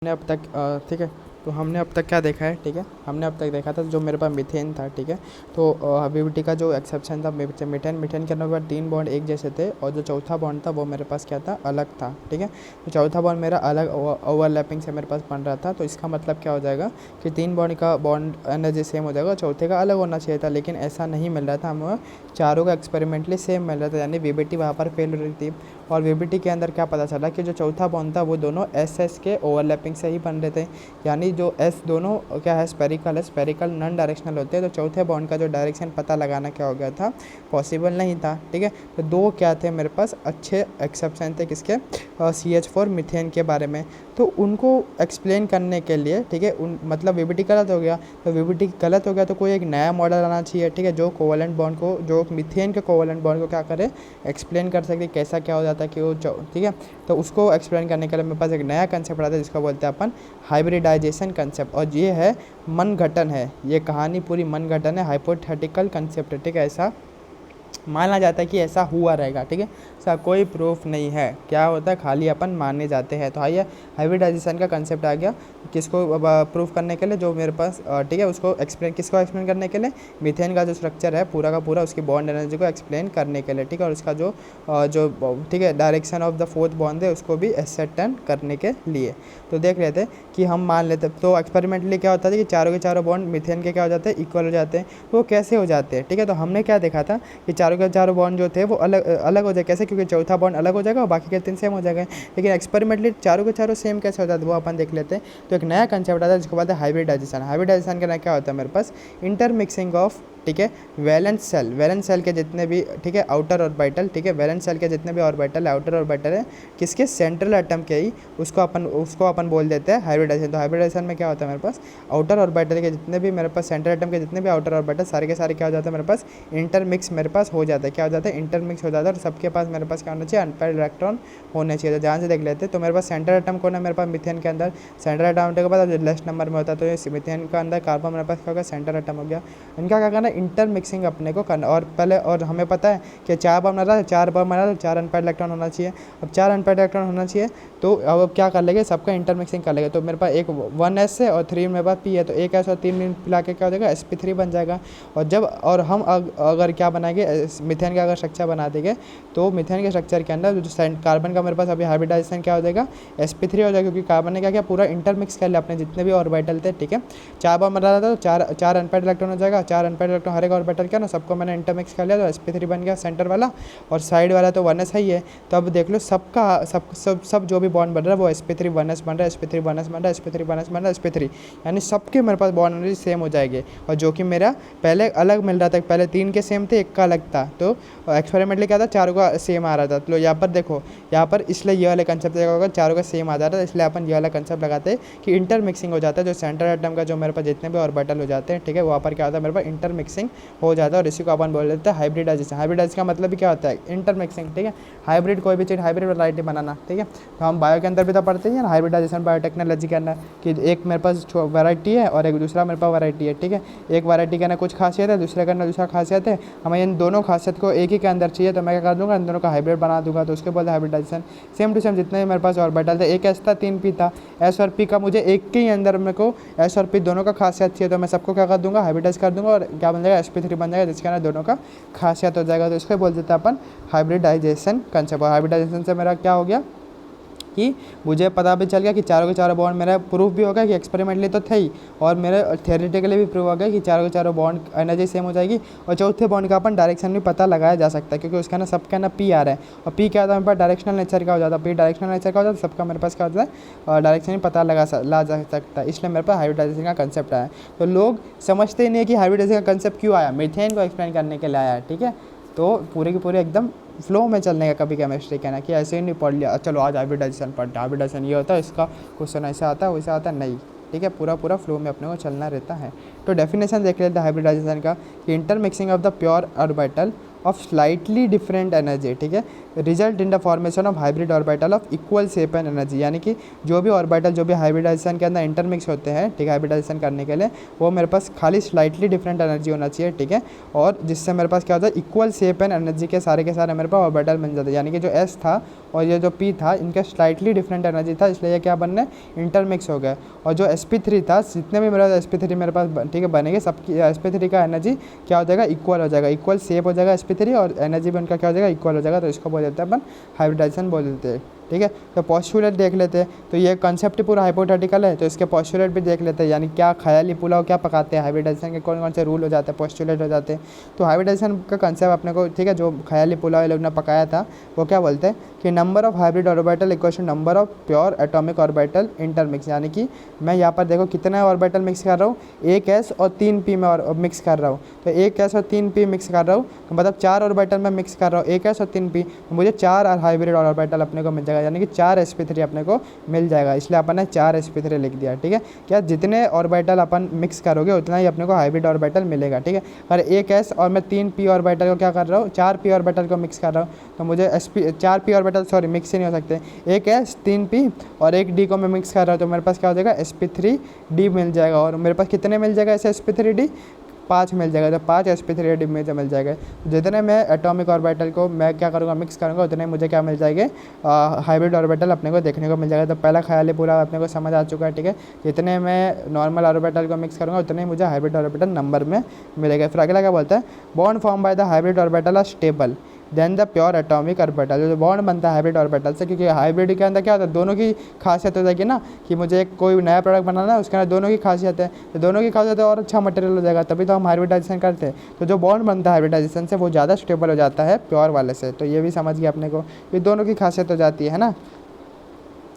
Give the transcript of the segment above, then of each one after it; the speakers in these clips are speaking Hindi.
हमने अब तक ठीक है, तो हमने अब तक क्या देखा है, ठीक है, हमने अब तक देखा था जो मेरे पास मीथेन था, ठीक है। तो अबिविटी का जो एक्सेप्शन था, मीथेन मीथेन करने के बाद 3 बॉन्ड एक जैसे थे और जो चौथा बॉन्ड था वो मेरे पास क्या था, अलग था, ठीक है। तो चौथा बॉन्ड मेरा अलग ओवरलैपिंग से मेरे पास बन रहा था। तो इसका मतलब क्या हो जाएगा कि 3 बॉन्ड का बॉन्ड एनर्जी सेम हो जाएगा, चौथे का अलग होना चाहिए था, लेकिन ऐसा नहीं मिल रहा था। हमें चारों का एक्सपेरिमेंटली सेम मिल रहा था, यानी वीबीटी वहाँ पर फेल हो रही थी। और वीबीटी के अंदर क्या पता चला कि जो चौथा बॉन्ड था वो दोनों एस के ओवरलैपिंग से ही बन रहे थे, यानी जो एस दोनों क्या है, स्पेरिकल है, स्पेरिकल नॉन डायरेक्शनल होते हैं। तो चौथे बॉन्ड का जो डायरेक्शन पता लगाना क्या हो गया था, पॉसिबल नहीं था, ठीक है। तो 2 क्या थे मेरे पास अच्छे एक्सेप्शन थे, किसके, CH4 मीथेन के बारे में। तो उनको एक्सप्लेन करने के लिए, ठीक है, उन मतलब वीबीटी गलत हो गया, तो वीबीटी गलत हो गया तो कोई एक नया मॉडल आना चाहिए, ठीक है, जो कोवलेंट बॉन्ड को, जो मीथेन के कोवलेंट बॉन्ड को क्या करे, एक्सप्लेन कर सकते कैसा क्या हो जाता है कि वो, ठीक है। तो उसको एक्सप्लेन करने के लिए मेरे पास एक नया कंसेप्ट आता है जिसको बोलते हैं अपन हाइब्रिडाइजेशन कंसेप्ट। और ये है मनगढ़ंत है, ये कहानी पूरी मनगढ़ंत है, हाइपोथेटिकल कंसेप्ट है, ठीक है। ऐसा माना जाता है कि ऐसा हुआ रहेगा, ठीक है, ऐसा कोई प्रूफ नहीं है, क्या होता है, खाली अपन माने जाते हैं। तो आइए हाइब्रिडाइजेशन का कंसेप्ट आ गया, किसको प्रूफ करने के लिए, जो मेरे पास, ठीक है, उसको एक्सप्लेन, किसको एक्सप्लेन करने के लिए, मीथेन का जो स्ट्रक्चर है पूरा का पूरा, उसकी बॉन्ड एनर्जी को एक्सप्लेन करने के लिए, ठीक है। और उसका जो ठीक है, direction of the fourth bond है उसको भी एसेटन करने के लिए। तो देख रहे थे कि हम मान लेते, तो एक्सपेरिमेंटली क्या होता है कि चारों के चारों बॉन्ड मीथेन के क्या हो जाते हैं, इक्वल हो जाते हैं। तो वो कैसे हो जाते हैं, ठीक है। तो हमने क्या देखा था कि चारों के चारों बॉन्ड जो थे वो अलग अलग हो जाए, कैसे, क्योंकि चौथा बॉन्ड अलग हो जाएगा और बाकी के 3 सेम हो जाएगा। लेकिन एक्सपेरिमेंटली चारों के चारों सेम कैसे हो जाते हैं वो अपन देख लेते हैं। तो एक नया कंसेप्ट आता है जिसको बोलते हैं हाइब्रिडाइजेशन। हाइब्रिडाइजेशन का क्या होता है मेरे पास, इंटरमिक्सिंग ऑफ, ठीक है, वैलेंस सेल के जितने भी, ठीक है, आउटर ऑर्बिटल, ठीक है, वैलेंस सेल के जितने भी ऑर्बिटल आउटर ऑर्बिटल है किसके, सेंट्रल एटम के ही, उसको अपन बोल देते हैं हाइब्रिडाइजेशन। तो हाइब्रिडाइजेशन में क्या होता है मेरे पास, आउटर ऑर्बिटल के जितने भी मेरे पास, सेंट्रल एटम के जितने भी आउटर ऑर्बिटल सारे के सारे क्या हो जाता है मेरे पास, इंटरमिक्स मेरे पास हो जाता है, क्या हो जाता है, इंटरमिक्स हो जाता है। और सबके पास मेरे पास क्या होना चाहिए, अनपेयर्ड इलेक्ट्रॉन होने चाहिए। तो ध्यान से देख लेते हैं। तो मेरे पास सेंट्रल एटम कौन है मेरे पास, मीथेन के अंदर सेंट्रल एटम के बाद जो लेस्ट नंबर में होता है, तो ये मीथेन का अंदर कार्बन मेरे पास क्या होगा, सेंट्रल एटम हो गया। इनका क्या करना है, इंटरमिक्सिंग अपने को करना। और पहले, और हमें पता है कि 4 बम बना रहा है, 4 बम बना रहा है, 4 अनपेयर्ड इलेक्ट्रॉन होना चाहिए। अब 4 अनपेयर्ड इलेक्ट्रॉन होना चाहिए, तो अब क्या कर लेंगे, सबका इंटरमिक्सिंग कर लेंगे। तो मेरे पास एक 1s है और 3 मेरे पास p है, तो एक s और 3 मिला के क्या हो जाएगा, sp3 बन जाएगा। और जब, और हम अगर क्या बनाएंगे, मीथेन का अगर स्ट्रक्चर बना देंगे, तो मीथेन के स्ट्रक्चर के अंदर जो कार्बन का मेरे पास अभी हाइब्रिडाइजेशन क्या हो जाएगा, sp3 हो जाएगा, क्योंकि कार्बन ने क्या किया, पूरा इंटरमिक्स कर लिया अपने जितने भी ऑर्बिटल थे, ठीक है। 4 बम बना रहा था तो 4 अनपेयर्ड इलेक्ट्रॉन हो जाएगा, 4 अनपेयर्ड इलेक्ट्रॉन हर एक ऑर्बिटल क्या ना, सबको मैंने इंटरमिक्स कर लिया, तो sp3 बन गया सेंटर वाला, और साइड वाला तो 1s ही है। तो अब देख लो सबका सब जो भी बॉन्ड बन रहा है वो sp3 1s बन रहा है, sp3 1s बन रहा है, sp3 1s बन रहा है, sp3, यानी सबके मेरे पास बॉन्ड एनर्जी सेम हो जाएगी। और जो कि मेरा पहले अलग मिल रहा था, पहले 3 के सेम थे, 1 का अलग था। तो एक्सपेरिमेंटली क्या था, चारों का सेम आ रहा था। तो यहाँ पर देखो, यहाँ पर इसलिए ये वाला कंसेप्ट देखा होगा, चारों का सेम आ जाता है, इसलिए अपन ये वाला कंसेप्ट लगाते हैं कि इंटरमिक्सिंग हो जाता है। जो सेंट्रल एटम का जो मेरे पास जितने भी ऑर्बिटल हो जाते हैं, ठीक है, वहाँ पर क्या होता है, मेरे पास इंटरमिक्सिंग हो जाता है। और इसी को अपन बोल देते हैं हाइब्रिडाइजेशन। हाइब्रिडाइजेशन का मतलब भी क्या होता है, इंटरमिक्सिंग, ठीक है। हाइब्रिड, कोई भी चीज़ हाइब्रिड वैरायटी बनाना, ठीक है। तो हम बायो के अंदर भी तो पढ़ते हैं ना, हाइब्रिडाइजेशन बायोटेक्नोलॉजी के अंदर, कि एक मेरे पास वैरायटी है और एक दूसरा मेरे पास वैरायटी है, ठीक है। एक वैरायटी के अंदर कुछ खासियत है, दूसरे के अंदर दूसरा खासियत है, हमें इन दोनों खासियत को एक ही के अंदर चाहिए, तो मैं क्या कर दूंगा, इन दोनों का हाइब्रिड बना दूंगा, तो उसके बोलते हैं हाइब्रिडाइजेशन। सेम टू सेम जितने भी मेरे पास ऑर्बिटल थे, एक एस था 3 पी था, एस और पी का मुझे एक के ही अंदर मेरे को एस और पी दोनों का खासियत चाहिए, तो मैं सबको क्या कर दूंगा, हाइब्रिडाइज कर दूंगा, और क्या बन जाएगा, sp3 बन जाएगा, जिसके अंदर दोनों का खासियत हो जाएगा। तो इसको बोल देते हैं अपन हाइब्रिडाइजेशन कंसेप्ट। और हाइब्रिडाइजेशन से मेरा क्या हो गया कि मुझे पता भी चल गया कि चारों के चारों बॉन्ड, मेरा प्रूफ भी हो गया कि एक्सपेरिमेंटली तो थे ही, और मेरे थियोरेटिकली भी प्रूफ हो गया कि चारों के चारों बॉन्ड एनर्जी सेम हो जाएगी। और चौथे बॉन्ड का अपन डायरेक्शन भी पता लगाया जा सकता है, क्योंकि उसका ना सबका ना पी आ रहा है, और पी क्या होता है मेरे पास, डायरेक्शनल नेचर का हो जाता है, पी डायरेक्शनल नेचर का हो जाता है, सबका मेरे पास क्या होता है, डायरेक्शन भी पता ला जा सकता है। इसलिए मेरे पास हाइब्रिडाइजेशन का कंसेप्ट आया। तो लोग समझते ही नहीं है कि हाइब्रिडाइजेशन का कंसेप्ट क्यों आया, मीथेन को एक्सप्लेन करने के लिए आया, ठीक है। तो पूरे के पूरे एकदम फ्लो में चलने का कभी केमिस्ट्री कहना, कि ऐसे ही नहीं पढ़ लिया चलो आज हाइब्रिडाइजेशन पढ़ते, हाइब्रिडाइजेशन ये होता है, इसका क्वेश्चन ऐसा आता है वैसा आता है, नहीं, ठीक है। पूरा पूरा फ्लो में अपने को चलना रहता है। तो डेफिनेशन देख लेते हैं हाइब्रिडाइजेशन का, कि intermixing of the pure orbital of slightly different energy, ठीक है, result in the formation of hybrid orbital of equal shape and energy, यानी कि जो भी ऑर्बिटल जो भी हाइब्रिडाइजेशन के अंदर इंटरमिक्स होते हैं, ठीक है, हाइब्रिडाइजेशन करने के लिए वो मेरे पास खाली स्लाइटली डिफरेंट एनर्जी होना चाहिए, ठीक है, और जिससे मेरे पास क्या होता है इक्वल शेप एंड एनर्जी के सारे मेरे पास ऑर्बिटल बन जाते हैं, यानी कि जो एस था और ये जो पी था इनके स्लाइटली डिफरेंट एनर्जी था, इसलिए ये क्या बनने इंटरमिक्स हो गए। और जो sp3 था, जितने भी मेरे पास sp3 मेरे पास ठीक है बनेंगे, सबकी sp3 का एनर्जी क्या हो जाएगा इक्वल हो जाएगा, इक्वल शेप हो जाएगा sp3 और एनर्जी भी उनका क्या हो जाएगा इक्वल हो जाएगा, तो इसको बोल देते हैं अपन हाइब्रिडाइजेशन बोल देते हैं, ठीक है। तो पोस्टुलेट देख लेते हैं, तो ये कंसेप्ट पूरा हाइपोथेटिकल है, तो इसके पोस्टुलेट भी देख लेते हैं, यानी क्या ख्याली पुलाव क्या पकाते हैं, हाइब्रिडाइजेशन के कौन कौन से रूल हो जाते हैं, पोस्टुलेट हो जाते हैं। तो हाइब्रिडाइजेशन का कंसेप्ट अपने को, ठीक है, जो ख्याली पुलाव लोग ने पकाया था वो क्या बोलते हैं कि number of hybrid orbital equal to number of pure atomic orbital intermix, यानी कि मैं यहाँ पर देखो कितने ऑर्बिटल मिक्स कर रहा हूँ, 1 s और 3 p में और मिक्स कर रहा हूँ, तो 1 s और 3 p मिक्स कर रहा हूँ, तो मतलब 4 ऑर्बिटल में मिक्स कर रहा हूँ, 1 s और 3 p, तो मुझे 4 हाइब्रिड ऑर्बिटल अपने को मिल जाएगा, यानी कि 4 sp3 अपने को मिल जाएगा, इसलिए अपन ने 4 sp3 लिख दिया, ठीक है। क्या जितने ऑर्बिटल अपन मिक्स करोगे उतना ही अपने को हाइब्रिड ऑर्बिटल मिलेगा, ठीक है। और 1 s और मैं 3 p ऑर्बिटल को क्या कर रहा हूँ, 4 p ऑर्बिटल को मिक्स कर रहा हूँ, तो मुझे 4 p ऑर्बिटल सॉरी मिक्स ही नहीं हो सकते, 1 s 3 p और 1 d को मैं मिक्स कर रहा हूँ, तो मेरे पास क्या हो जाएगा sp3d मिल जाएगा। और मेरे पास कितने मिल जाएगा ऐसे sp3d, 5 मिल जाएगा, तो 5 sp3d में मिल जाएगा। जितने मैं एटॉमिक ऑर्बिटल को मैं क्या करूँगा मिक्स करूँगा उतने मुझे क्या मिल जाएंगे हाइब्रिड ऑर्बिटल अपने को देखने को मिल जाएगा। तो पहला ख्याल पूरा अपने को समझ आ चुका है, ठीक है। जितने मैं नॉर्मल ऑर्बिटल को मिक्स करूँगा उतने ही मुझे हाइब्रिड ऑर्बिटल नंबर में मिलेगा। फिर अगला क्या बोलता है, bond form by the hybrid orbital are stable then the pure atomic orbital, जो बॉन्ड बनता है हाइब्रिड ऑर्बिटल से, क्योंकि हाइब्रिड के अंदर क्या होता है दोनों की खासियत हो जाएगी ना, कि मुझे एक कोई नया प्रोडक्ट बनाना है उसके अंदर दोनों की खासियत है, तो दोनों की खासियत है और अच्छा मटेरियल हो जाएगा, तभी तो हम हाइब्रिडाइजेशन करते हैं। तो जो बॉन्ड बनता है हाइब्रिडाइजेशन से वो ज़्यादा स्टेबल हो जाता है प्योर वाले से, तो ये भी समझ गया अपने को, ये दोनों की खासियत हो जाती है ना।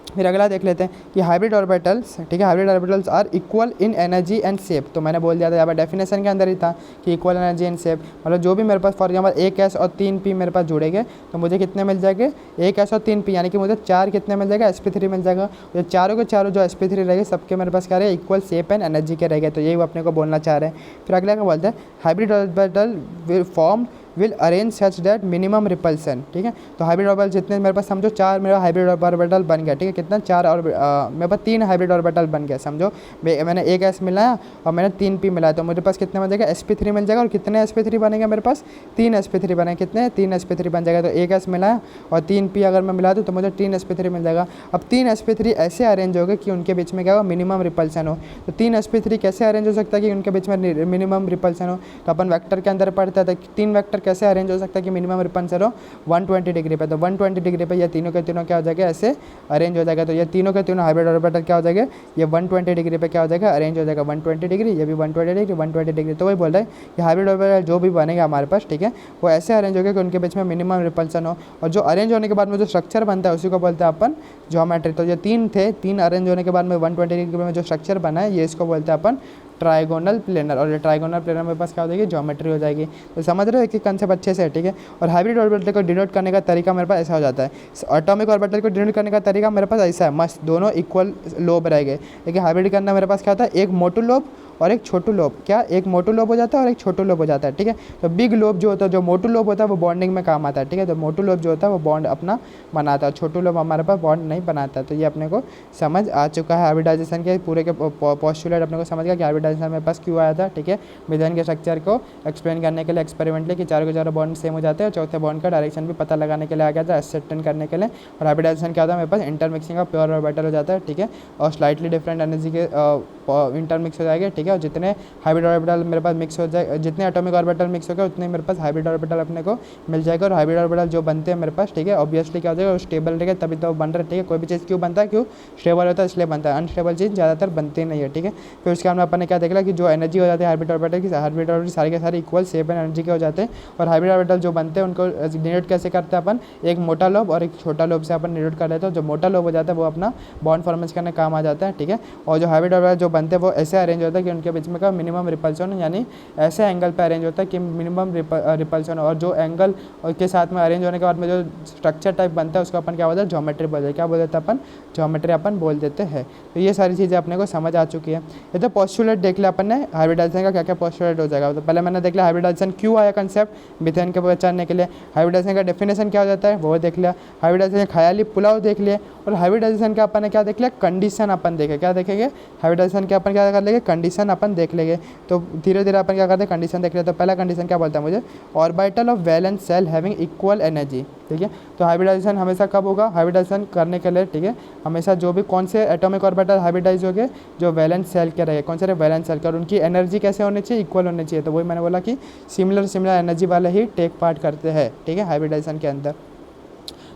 फिर अगला देख लेते हैं कि हाइब्रिड ऑर्बिटल्स, ठीक है, hybrid orbitals are equal in energy and shape, तो मैंने बोल दिया था यहाँ पर डेफिनेशन के अंदर ही था कि इक्वल एनर्जी एंड शेप, मतलब जो भी मेरे पास फॉर एग्जाम्पल 1 s और 3 p मेरे पास जुड़ेंगे तो मुझे कितने मिल जाएंगे 1 s और 3 p, यानी कि मुझे 4 कितने मिल जाएगा sp3 मिल जाएगा। ये चारों के चारों जो sp3 रहेंगे सबके मेरे पास क्या रहे इक्वल शेप एंड एनर्जी के रहेंगे, तो यही वो अपने को बोलना चाह रहे हैं। फिर अगला क्या बोलते हैं, hybrid orbital will form will arrange such that minimum repulsion, ठीक है। तो हाइब्रिड ऑर्बिटल जितने मेरे पास समझो 4 मेरा हाइब्रिड ऑर्बिटल बन गया, ठीक है, कितना 4 और मेरे पास 3 हाइब्रिड ऑर्बिटल बन गया, समझो मैंने 1 s मिलाया और मैंने 3 p मिलाया, तो मेरे पास कितने बन जाएगा sp3 मिल जाएगा। और कितने sp3 बनेंगे मेरे पास 3 sp3 बने, कितने 3 sp3 बन जाएगा। तो 1 s मिलाया और 3 p अगर मैं मिला दूँ तो मुझे 3 sp3 मिल जाएगा। अब 3 sp3 ऐसे अरेंज हो गए कि उनके बीच में क्या हो मिनिमम रिपल्सन हो, तो 3 sp3 कैसे अरेंज हो सकता है कि उनके बीच में मिनिमम रिपल्सन हो, तो अपन वेक्टर के अंदर पढ़ते हैं, तो 3 वेक्टर कैसे अरेंज हो सकता है कि मिनिमम रिपल्सन हो 120 डिग्री पे, तो 120 डिग्री पे ये तीनों के तीनों क्या हो जाएगा ऐसे अरेंज हो जाएगा। तो ये तीनों के तीनों हाइब्रिड ऑर्बिटल क्या हो जाएगा, ये 120 डिग्री पे क्या हो जाएगा अरेंज हो जाएगा, 120 डिग्री, ये भी 120 डिग्री 120 डिग्री। तो वही बोल रहे हैं कि हाइब्रिड ऑर्बिटल जो भी बनेगा हमारे पास, ठीक है, वो ऐसे अरेंज होगा कि उनके बीच में मिनिमम रिपल्सन हो, और जो अरेंज होने के बाद में जो स्ट्रक्चर बनता है उसी को बोलते हैं अपन ज्योमेट्री। तो ये 3 थे, 3 अरेंज होने के बाद में 120 डिग्री में जो स्ट्रक्चर बना है ये इसको बोलते हैं अपन ट्राइगोनल प्लेनर, और ये ट्राइगोनल प्लेनर मेरे पास क्या हो जाएगी ज्योमेट्री हो जाएगी। तो समझ रहे हो कि कंसेप्ट अच्छे से, ठीक है। और हाइब्रिड ऑर्बिटल को डिनोट करने का तरीका मेरे पास ऐसा हो जाता है, एटॉमिक ऑर्बिटल को डिनोट करने का तरीका मेरे पास ऐसा है, मस्त दोनों इक्वल लोब रहेंगे, लेकिन हाइब्रिड के अंदर मेरे पास क्या होता है एक मोटू लोब और एक छोटू लोब, क्या एक मोटू लोब हो जाता है और एक छोटू लोब हो जाता है, ठीक है। तो बिग लोब जो होता है, जो मोटू लोब होता है वो बॉन्डिंग में काम आता है, ठीक है। तो मोटू लोब जो होता है वो बॉन्ड अपना बनाता है, छोटू लोब हमारे पास बॉन्ड नहीं बनाता। तो ये अपने को समझ आ चुका है हाइब्रिडाइजेशन के पूरे के पोस्टुलेट अपने को समझ गया कि हाइब्रिडाइजेशन मेरे पास क्यों आया था, ठीक है। मीथेन के स्ट्रक्चर को एक्सप्लेन करने के लिए एक्सपेरिमेंटली कि चारों के चारों बॉन्ड सेम हो जाते हैं, और चौथे बॉन्ड का डायरेक्शन भी पता लगाने के लिए आ गया था एसेप्टेंट करने के लिए। और हाइब्रिडाइजेशन क्या होता है मेरे पास इंटरमिक्सिंग का प्योर ऑर्बिटल हो जाता है, ठीक है, और स्लाइटली डिफरेंट एनर्जी के इंटरमिक्स हो जाएंगे, ठीक है। और जितने हाइब्रिड ऑर्बिटल मेरे पास मिक्स हो जाए, जितने एटॉमिक ऑर्बिटल मिक्स हो गए उतने मेरे पास हाइब्रिड ऑर्बिटल अपने को मिल जाएगा। और हाइब्रिड ऑर्बिटल जो बनते हैं मेरे पास, ठीक है, ऑब्वियसली क्या हो जाएगा स्टेबल रहेगा, तभी तो बन रहा है, ठीक है। कोई भी चीज़ क्यों बनता है, क्यों स्टेबल होता है इसलिए बनता है, अनस्टेबल चीज़ ज़्यादातर बनती नहीं है, ठीक है। फिर उसके बाद में अपन ने क्या देखा कि जो एनर्जी हो जाती है हाइब्रिड ऑर्बिटल की, हाइब्रिड ऑर्बिटल सारे के सारे इक्वल शेप एंड एनर्जी के हो जाते हैं। और हाइब्रिड ऑर्बिटल जो बनते हैं उनको डिनोट कैसे करते हैं अपन, एक मोटा लोब और एक छोटा लोब से अपन डिनोट कर लेते हैं। जो मोटा लोब हो जाता है वो अपना बॉन्ड फॉर्मेशन करने काम आ जाता है, ठीक है। और जो हाइब्रिड ऑर्बिटल जो बनते हैं वो ऐसे अरेंज होता है कि उनके बीच में का मिनिमम रिपल्शन यानी ऐसे एंगल पे अरेंज होता है कि मिनिमम रिपल्शन, और जो एंगल के साथ में अरेंज होने के बाद में जो स्ट्रक्चर टाइप बनता है उसको अपन क्या बोलते हैं, ज्योमेट्री बोलते हैं। क्या बोल देते हैं अपन, ज्योमेट्री अपन बोल देते हैं। तो ये सारी चीज़ें अपने को समझ आ चुकी है। ये तो पोस्टुलेट देख लिया अपन ने हाइब्रिडाइजेशन का क्या क्या पोस्टुलेट हो जाएगा। तो पहले मैंने देख लिया हाइब्रिडाइजेशन क्यों आया कंसेप्ट मीथेन के पहचानने के लिए, हाइब्रिडाइजेशन का डेफिनेशन क्या हो जाता है वो देख लिया, हाइब्रिडाइजेशन ख्याली पुलाव देख लिया, और हाइब्रिडाइजेशन का अपन ने क्या देख लिया, कंडीशन अपन देखे। क्या देखेंगे, हाइब्रिडाइजेशन के अपन क्या कर लेंगे, कंडीशन अपन देख लेंगे। तो धीरे धीरे अपन क्या करते हैं, कंडीशन देख लेते हैं। तो पहला कंडीशन क्या बोलता है मुझे, orbital of valence shell having equal energy. ठीक है, तो हाइब्रिडाइजेशन हमेशा कब होगा, हाइब्रिडाइजेशन करने के लिए, ठीक है, हमेशा जो भी कौन से एटॉमिक ऑर्बिटल हाइब्रिडाइज हो गए, जो वैलेंस सेल के रहे, कौन से वैलेंस सेल के, और उनकी एनर्जी कैसे होनी चाहिए, इक्वल होनी चाहिए। तो वही मैंने बोला कि सिमिलर एनर्जी वाले ही टेक पार्ट करते हैं, ठीक है, हाइब्रिडाइजेशन के अंदर।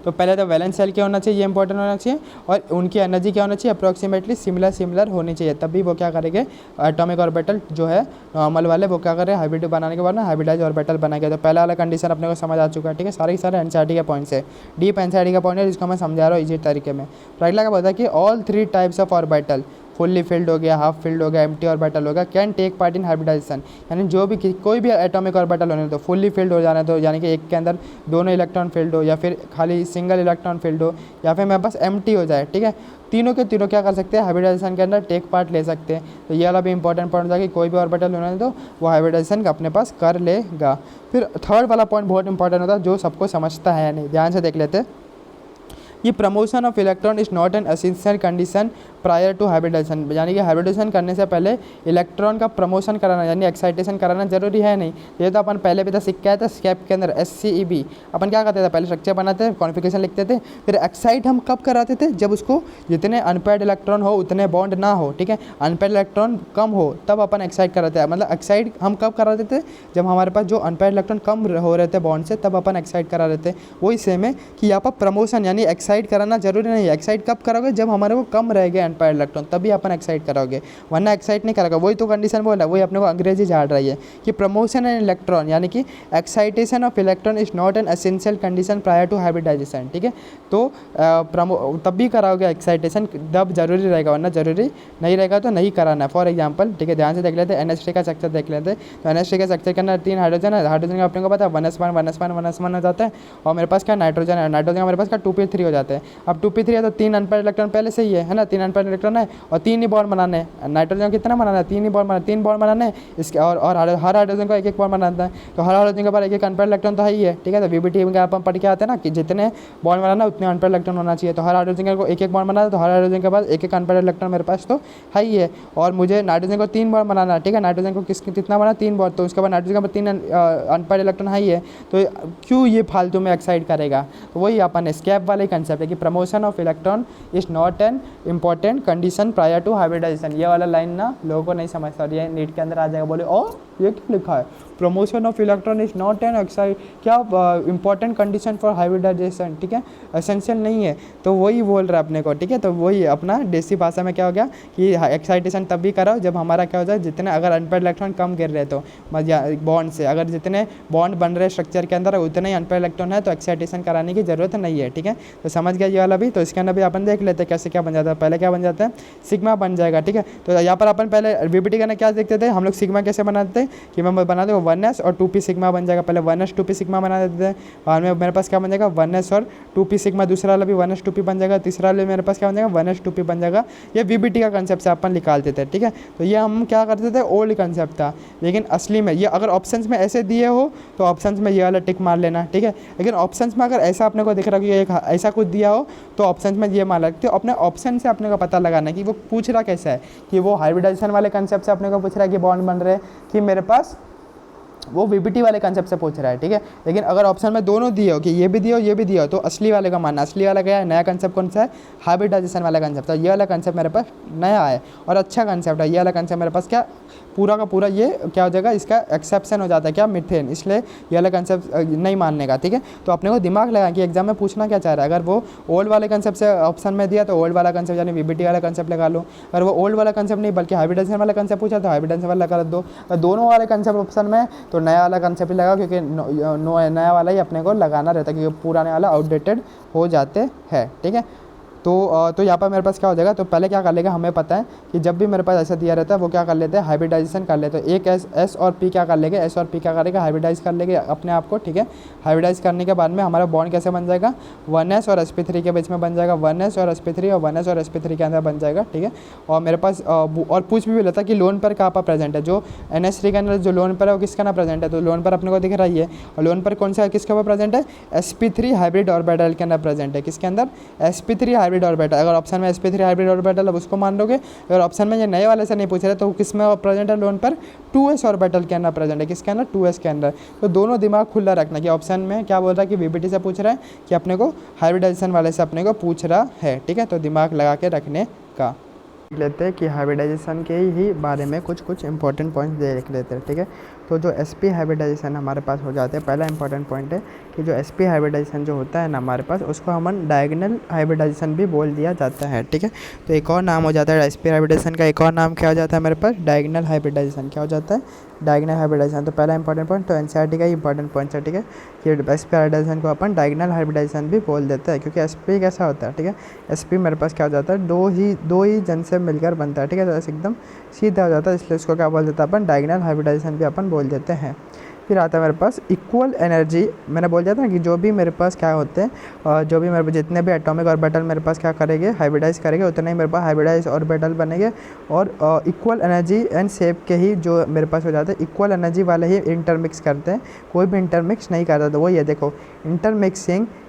तो पहले तो वैलेंस सेल क्या होना चाहिए, ये इंपॉर्टेंट होना चाहिए, और उनकी एनर्जी क्या होना चाहिए, अप्रॉक्सीमेटली सिमिलर होनी चाहिए, तभी वो क्या करेंगे, एटॉमिक ऑर्बिटल जो है नॉर्मल वाले वो क्या करें, हाइब्रिड बनाने के बाद ना हाइब्रिडाइज ऑर्बिटल बनाएंगे। तो पहला वाला कंडीशन अपने को समझ आ चुका है, ठीक है, सारे एनसीईआरटी के पॉइंट्स है, डीप एनसीईआरटी का पॉइंट है जिसको मैं समझा रहा हूँ इजी तरीके में। तो अगला क्या बोलता है कि all 3 types of orbital, fully filled हो गया, हाफ फिल्ड हो गया, एम्प्टी ऑर्बिटल हो गया, can take part in hybridisation. यानी जो भी कोई भी एटॉमिक ऑर्बिटल होने दो, फुल्ली फिल्ड हो जाने दो, यानी कि एक के अंदर दोनों इलेक्ट्रॉन फिल्ड हो, या फिर खाली सिंगल इलेक्ट्रॉन फिल्ड हो, या फिर मेरे पास एम्प्टी हो जाए, ठीक है, तीनों के तीनों क्या कर सकते हैं, हाइब्रिडाइजेशन के अंदर टेक पार्ट ले सकते हैं। तो ये वाला भी इंपॉर्टेंट पॉइंट था कि कोई भी ऑर्बिटल होने दो वो हाइब्रिडाइजेशन अपने पास कर लेगा। फिर थर्ड वाला पॉइंट बहुत इंपॉर्टेंट होता है जो सबको समझता है नहीं, ध्यान से देख लेते हैं। ये promotion of electron is not an essential condition prior to hybridisation, यानी कि हाइब्रिडाइजेशन करने से पहले इलेक्ट्रॉन का प्रमोशन कराना यानी एक्साइटेशन कराना जरूरी है नहीं। ये तो अपन पहले भी तो सीख के आए थे स्केप के अंदर, SCEB अपन क्या करते थे, पहले स्ट्रक्चर बनाते थे, कॉन्फिगरेशन लिखते थे, फिर एक्साइट हम कब कराते थे, जब उसको जितने अनपेयर्ड इलेक्ट्रॉन हो उतने बॉन्ड ना हो, ठीक है, अनपेयर्ड इलेक्ट्रॉन कम हो तब अपन एक्साइट कराते हैं। मतलब एक्साइट हम कब कराते थे, जब हमारे पास जो अनपेयर्ड इलेक्ट्रॉन कम हो रहे थे बॉन्ड से, तब अपन एक्साइट करा रहे थे। वही सेम है कि यहाँ पर प्रमोशन यानी एक्साइट कराना जरूरी नहीं है। एक्साइट कब करोगे, जब हमारे को कम रहेंगे अनपेयर्ड इलेक्ट्रॉन, तभी अपन एक्साइट कराओगे, वरना एक्साइट नहीं करोगे। वही तो कंडीशन बोला, वही अपने को अंग्रेजी झाड़ रही है कि प्रमोशन एंड इलेक्ट्रॉन यानी कि excitation of electron is not an essential condition prior to hybridisation, ठीक है। तो तब भी कराओगे एक्साइटेशन जब जरूरी रहेगा, वरना जरूरी नहीं रहेगा तो नहीं कराना है। फॉर एग्जाम्पल, ठीक है, ध्यान से देख लेते हैं, NH3 का स्ट्रक्चर देख लेते हैं। तो NH3 का स्ट्रक्चर के अंदर 3 हाइड्रोजन है, हाइड्रोजन का अपने को पता है 1s1 1s1 1s1 हो जाता है, और मेरे पास क्या नाइट्रोजन है, नाइट्रोजन का मेरे पास क्या 2p3 हो जाता है। अब 2p3 है तो 3 अनपेयर्ड इलेक्ट्रॉन पहले से ही है ना, 3 अनपेयर्ड इलेक्ट्रॉन है और 3 ही बॉन्ड बनाने हैं। नाइट्रोजन कितना बनाना है, 3 ही बॉन्ड बनाना, 3 बॉन्ड बनाने हैं इसके, और हर हाइड्रोजन को एक एक बॉन्ड बनाता है। तो हर हाइड्रोजन के बाद एक एक अनपेयर्ड इलेक्ट्रॉन तो है ही है, ठीक है। तो VBT में अपन पढ़ के आते हैं ना कि जितने बॉन्ड बनाना उतने अनपेयर्ड इलेक्ट्रॉन होना चाहिए। तो हर हाइड्रोजन को एक एक बॉन्ड बनाना है, तो हर हाइड्रोजन के बाद एक एक अनपेयर्ड इलेक्ट्रॉन मेरे पास तो है ही है। और मुझे नाइट्रोजन को 3 बॉन्ड बनाना है, ठीक है, नाइट्रोजन को कितना बना, 3 बॉन्ड, तो उसके बाद नाइट्रोजन के बाद 3 अनपेयर्ड इलेक्ट्रॉन है ही है, तो क्यों ये फालतू में एक्साइट करेगा। तो वही अपन स्केप वाले कंसेप्ट है कि promotion of electron is not an important condition prior to hybridisation. ये वाला लाइन ना लोगों को नहीं समझता, और ये नीट के अंदर आ जाएगा, बोले ओ ये क्या लिखा है, promotion of electron is not N excite क्या इंपॉर्टेंट कंडीशन फॉर हाइब्रिडाइजेशन, ठीक है, एसेंशियल नहीं है। तो वही बोल रहा है अपने को, ठीक है। तो वही अपना देसी भाषा में क्या हो गया कि एक्साइटेशन तब भी कराओ जब हमारा क्या हो जाए, जितने अगर अनपेयर्ड इलेक्ट्रॉन कम गिर रहे तो बॉन्ड से, अगर जितने बॉन्ड बन रहे स्ट्रक्चर के अंदर उतने ही अनपेयर्ड इलेक्ट्रॉन है तो एक्साइटेशन कराने की जरूरत नहीं है, ठीक है। तो समझ गया ये वाला भी। तो इसके अंदर भी अपन देख लेते हैं कैसे क्या बन जाता है। पहले क्या बन जाता है, सिग्मा बन जाएगा, ठीक है। तो यहाँ पर अपन पहले VBT का क्या देखते थे हम लोग, सिग्मा कैसे बनाते थे कि मैं बना दे 1s और 2p सिग्मा बन जाएगा। पहले 1s 2p सिग्मा बना देते थे, बाद में मेरे पास क्या बन जाएगा 1s और 2p सिग्मा, दूसरा वाला भी 1s 2p बन जाएगा, तीसरा वाले मेरे पास क्या बन जाएगा 1s 2p बन जाएगा। ये VBT का कंसेप्ट से अपन निकालते थे, ठीक है। तो ये हम क्या करते थे, ओल्ड कंसेप्ट था, लेकिन असली में ये अगर ऑप्शंस में ऐसे दिए हो तो ऑप्शंस में ये वाला टिक मार लेना, ठीक है। लेकिन ऑप्शंस में अगर ऐसा अपने को दिख रहा है कि एक ऐसा कुछ दिया हो तो ऑप्शंस में ये मान लगते हो। अपने ऑप्शन से अपने को पता लगाना है कि वो पूछ रहा कैसा है, कि वो हाइब्रिडाइजेशन वाले कंसेप्ट से अपने को पूछ रहा है कि बॉन्ड बन रहे हैं, कि मेरे पास वो VBT वाले कंसेप्ट से पूछ रहा है, ठीक है। लेकिन अगर ऑप्शन में दोनों दिए हो कि ये भी दिया हो ये भी दिया हो, तो असली वाले का मानना। असली वाला क्या है, नया कंसेप्ट कौन सा है, हाइब्रिडाइजेशन वाला कंसेप्ट। तो ये वाला कंसेप्ट मेरे पास नया है और अच्छा कंसेप्ट है। ये वाला कंसेप्ट मेरे पास क्या पूरा का पूरा ये क्या हो जाएगा, इसका एक्सेप्शन हो जाता है क्या, मीथेन, इसलिए ये वाला कंसेप्ट नहीं मानने का, ठीक है। तो अपने को दिमाग लगा कि एग्जाम में पूछना क्या चाह रहा है। अगर वो ओल्ड वाले कंसेप्ट से ऑप्शन में दिया तो ओल्ड वाला कंसेप्ट यानी VBT वाला कंसेप्ट लगा लो। अगर वो ओल्ड वाला कंसेप्ट नहीं बल्कि हाइब्रिडाइजेशन वाला कंसेप्ट पूछा तो हाइब्रिडाइजेशन वाला कर दो। अगर दोनों वाले कंसेप्ट ऑप्शन में तो नया वाला कंसेप्ट लगा, क्योंकि नया वाला ही अपने को लगाना रहता है, क्योंकि पुराने वाला आउटडेटेड हो जाते हैं, ठीक है। तो यहाँ पर मेरे पास क्या हो जाएगा, तो पहले क्या कर लेगा, हमें पता है कि जब भी मेरे पास ऐसा दिया रहता है वो क्या कर लेते हैं, हाइब्रिडाइजेशन कर लेते हैं। एक एस और पी क्या कर लेंगे, एस और पी क्या करेगा, हाइब्रिडाइज कर लेंगे अपने आप को, ठीक है। हाइब्रिडाइज करने के बाद में हमारा बॉन्ड कैसे बन जाएगा, 1s और sp3 के बीच में बन जाएगा, 1s और sp3 और 1s और sp3 के अंदर बन जाएगा, ठीक है। और मेरे पास और पूछ भी लेता कि लोन पर कहाँ पर प्रेजेंट है, जो NH3 के अंदर जो लोन पर है वो किसका ना प्रेजेंट है, तो लोन पर अपने को दिख रहा है, और लोन पर कौन सा किसके ऊपर प्रेजेंट है, sp3 हाइब्रिड ऑर्बिटल के अंदर प्रेजेंट है, किसके अंदर, sp3 हाइब्रिड ऑर्बिटल। अगर ऑप्शन में sp3 हाइब्रिड ऑर्बिटल अब उसको मान लोगे, अगर ऑप्शन में ये नए वाले से नहीं पूछ रहे तो किस में प्रेजेंट है, लोन पर 2s ऑर्बिटल के अंदर प्रेजेंट है, किसके अंदर, 2s के अंदर। तो दोनों दिमाग खुला रखना कि ऑप्शन में क्या बोल रहा है कि VBT से पूछ रहा है कि अपने को हाइब्रिडाइजेशन वाले से अपने को पूछ रहा है, ठीक है। तो दिमाग लगा के रखने का लेते हैं कि हाइब्रिडाइजेशन के ही बारे में कुछ इंपॉर्टेंट पॉइंट्स देख लेते हैं, ठीक है। तो जो sp हाइब्रिडाइजेशन हमारे पास हो जाते हैं, पहला इंपॉर्टेंट पॉइंट है कि जो sp हाइब्रिडाइजेशन जो होता है ना हमारे पास, उसको हम डायगोनल हाइब्रिडाइजेशन भी बोल दिया जाता है, ठीक है। तो एक और नाम हो जाता है sp हाइब्रिडाइजेशन का, एक और नाम क्या हो जाता है मेरे पास, डायगोनल हाइब्रिडाइजेशन। क्या हो जाता है, डायगोनल हाइब्रिडाइजेशन। तो पहला इंपॉर्टेंट पॉइंट तो NCERT का ही इंपॉर्टेंट पॉइंट है, ठीक है, कि sp हाइब्रिडाइजेशन को अपन डायगोनल हाइब्रिडाइजेशन भी बोल देते हैं, क्योंकि sp कैसा होता है, ठीक है। sp मेरे पास क्या हो जाता है, दो ही जन से मिलकर बनता है, ठीक है। तो ऐसे एकदम सीधा हो जाता है, इसलिए इसको क्या बोल देते हैं अपन, डायगोनल हाइब्रिडाइजेशन भी अपन बोल देते हैं। फिर आता है मेरे पास इक्वल एनर्जी। मैंने बोल दिया था ना कि जो भी मेरे पास क्या होते हैं, जो भी मेरे पास जितने भी एटॉमिक ऑर्बिटल मेरे पास क्या करेंगे, हाइब्रिडाइज करेंगे, उतने ही मेरे पास हाइब्रिडाइज ऑर्बिटल बनेंगे। और इक्वल एनर्जी एंड शेप के ही जो मेरे पास हो जाते हैं, इक्वल एनर्जी वाले ही इंटरमिक्स करते हैं, कोई भी इंटरमिक्स नहीं करता। तो वो ये देखो,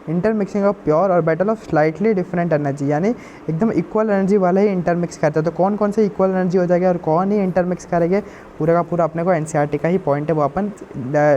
intermixing of pure orbital of slightly different energy, यानी एकदम इक्वल एनर्जी वाले ही इंटरमिक्स करते हैं। तो कौन कौन से इक्वल एनर्जी हो जाएगा और कौन ही इंटरमिक्स करेंगे, पूरा का पूरा अपने को NCERT का ही पॉइंट है, वो अपन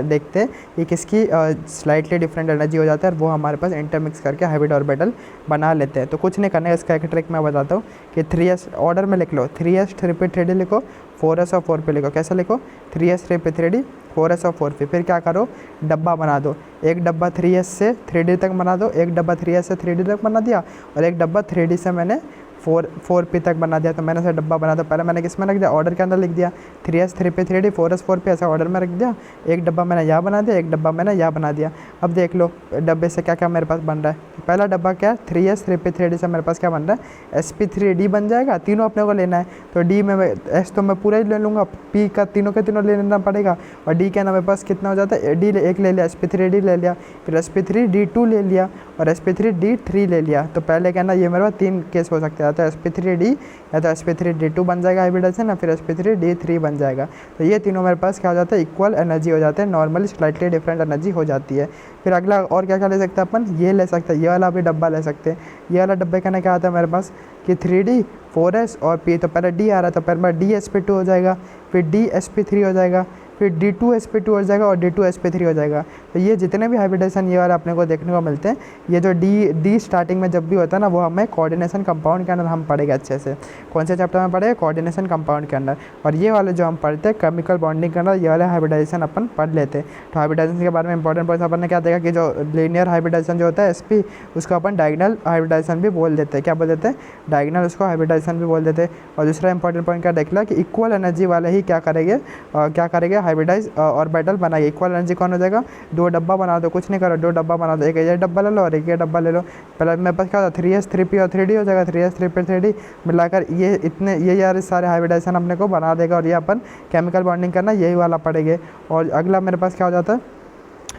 देखते हैं कि किसकी स्लाइटली डिफरेंट एनर्जी हो जाता है और वो हमारे पास इंटरमिक्स करके हाइब्रिड ऑर्बिटल बना लेते हैं। तो कुछ नहीं करना है, इसका एक ट्रिक मैं बताता हूँ कि 3s ऑर्डर में लिख लो, 3s 3p3d लिखो, 4s और 4p लिखो। कैसे लिखो, 3s 3p3d 4s और 4p। फिर क्या करो, डब्बा बना दो, एक डब्बा 3s से 3d तक बना दो, एक डब्बा 3s से 3d तक बना दिया, और एक डब्बा 3d से मैंने 4p तक बना दिया। तो मैंने ऐसा डब्बा बना था, पहले मैंने किस में रख दिया, ऑर्डर के अंदर लिख दिया, 3s 3p 3d 4s 4p, ऐसा ऑर्डर में रख दिया। एक डब्बा मैंने यहाँ बना दिया, एक डब्बा मैंने यहाँ बना दिया। अब देख लो डब्बे से क्या क्या मेरे पास बन रहा है। पहला डब्बा क्या है, 3s 3p 3d से मेरे पास क्या बन रहा है, sp3d बन जाएगा। तीनों अपने को लेना है, तो d में s तो मैं पूरा ही ले लूँगा, p का तीनों के तीनों लेना पड़ेगा, और d के ना मेरे पास कितना हो जाता है, d एक ले लिया, sp3d ले लिया, फिर sp3d2 ले लिया, और sp3d3 ले लिया। तो पहले क्या ना, ये मेरे पास 3 केस हो सकते हैं, तो sp3d या तो sp3d2 बन जाएगा हाइब्रिडाइजेशन, या फिर sp3d3 बन जाएगा। तो ये तीनों मेरे पास क्या हो जाता है, इक्वल एनर्जी हो जाते हैं, नॉर्मली स्लाइटली डिफरेंट एनर्जी हो जाती है। फिर अगला और क्या क्या ले सकते हैं अपन, ये ले सकते हैं, ये वाला भी डब्बा ले सकते हैं। ये वाला डब्बे का क्या आता है मेरे पास कि 3d 4s और p, तो पहले d आ रहा था, पहले d sp2 हो जाएगा, फिर d sp3 हो जाएगा, फिर d2 sp2 हो जाएगा, और d2 sp3 हो जाएगा। तो ये जितने भी हाइब्रिडाइजेशन ये वाले अपने को देखने को मिलते हैं, ये जो d स्टार्टिंग में जब भी होता है ना, वो हमें कोऑर्डिनेशन कंपाउंड के अंदर हम पढ़ेंगे अच्छे से। कौन से चैप्टर में पढ़ेगा, कोऑर्डिनेशन कंपाउंड के अंदर। और ये वाले जो हम पढ़ते हैं केमिकल बॉन्डिंग के अंदर, ये वाले हाइब्रिडाइजेशन अपन पढ़ लेते हैं। तो हाइब्रिडाइजेशन के बारे में इंपॉर्टेंट पॉइंट अपन ने क्या देखा कि जो लीनियर हाइब्रिडाइजेशन जो होता है sp, उसको अपन डायगोनल हाइब्रिडाइजेशन भी बोल देते हैं। क्या बोल देते हैं, डायगोनल, उसको हाइब्रिडाइजेशन भी बोल देते हैं। और दूसरा इंपॉर्टेंट पॉइंट क्या देख लिया कि इक्वल एनर्जी वाले ही क्या करेंगे हाइब्रिडाइज ऑर्बिटल बनाइए। इक्वल एनर्जी कौन हो जाएगा, 2 डब्बा बना दो, कुछ नहीं करो, 2 डब्बा बना दो, एक ये डब्बा ले लो और एक ये डब्बा ले लो। पहले मेरे पास क्या होता है, 3s 3p और 3d हो जाएगा, 3s 3p 3d मिलाकर ये यार सारे हाइब्रिडाइजेशन अपने को बना देगा, और ये अपन केमिकल बॉन्डिंग करना यही वाला पड़ेंगे। और अगला मेरे पास क्या हो जाता है,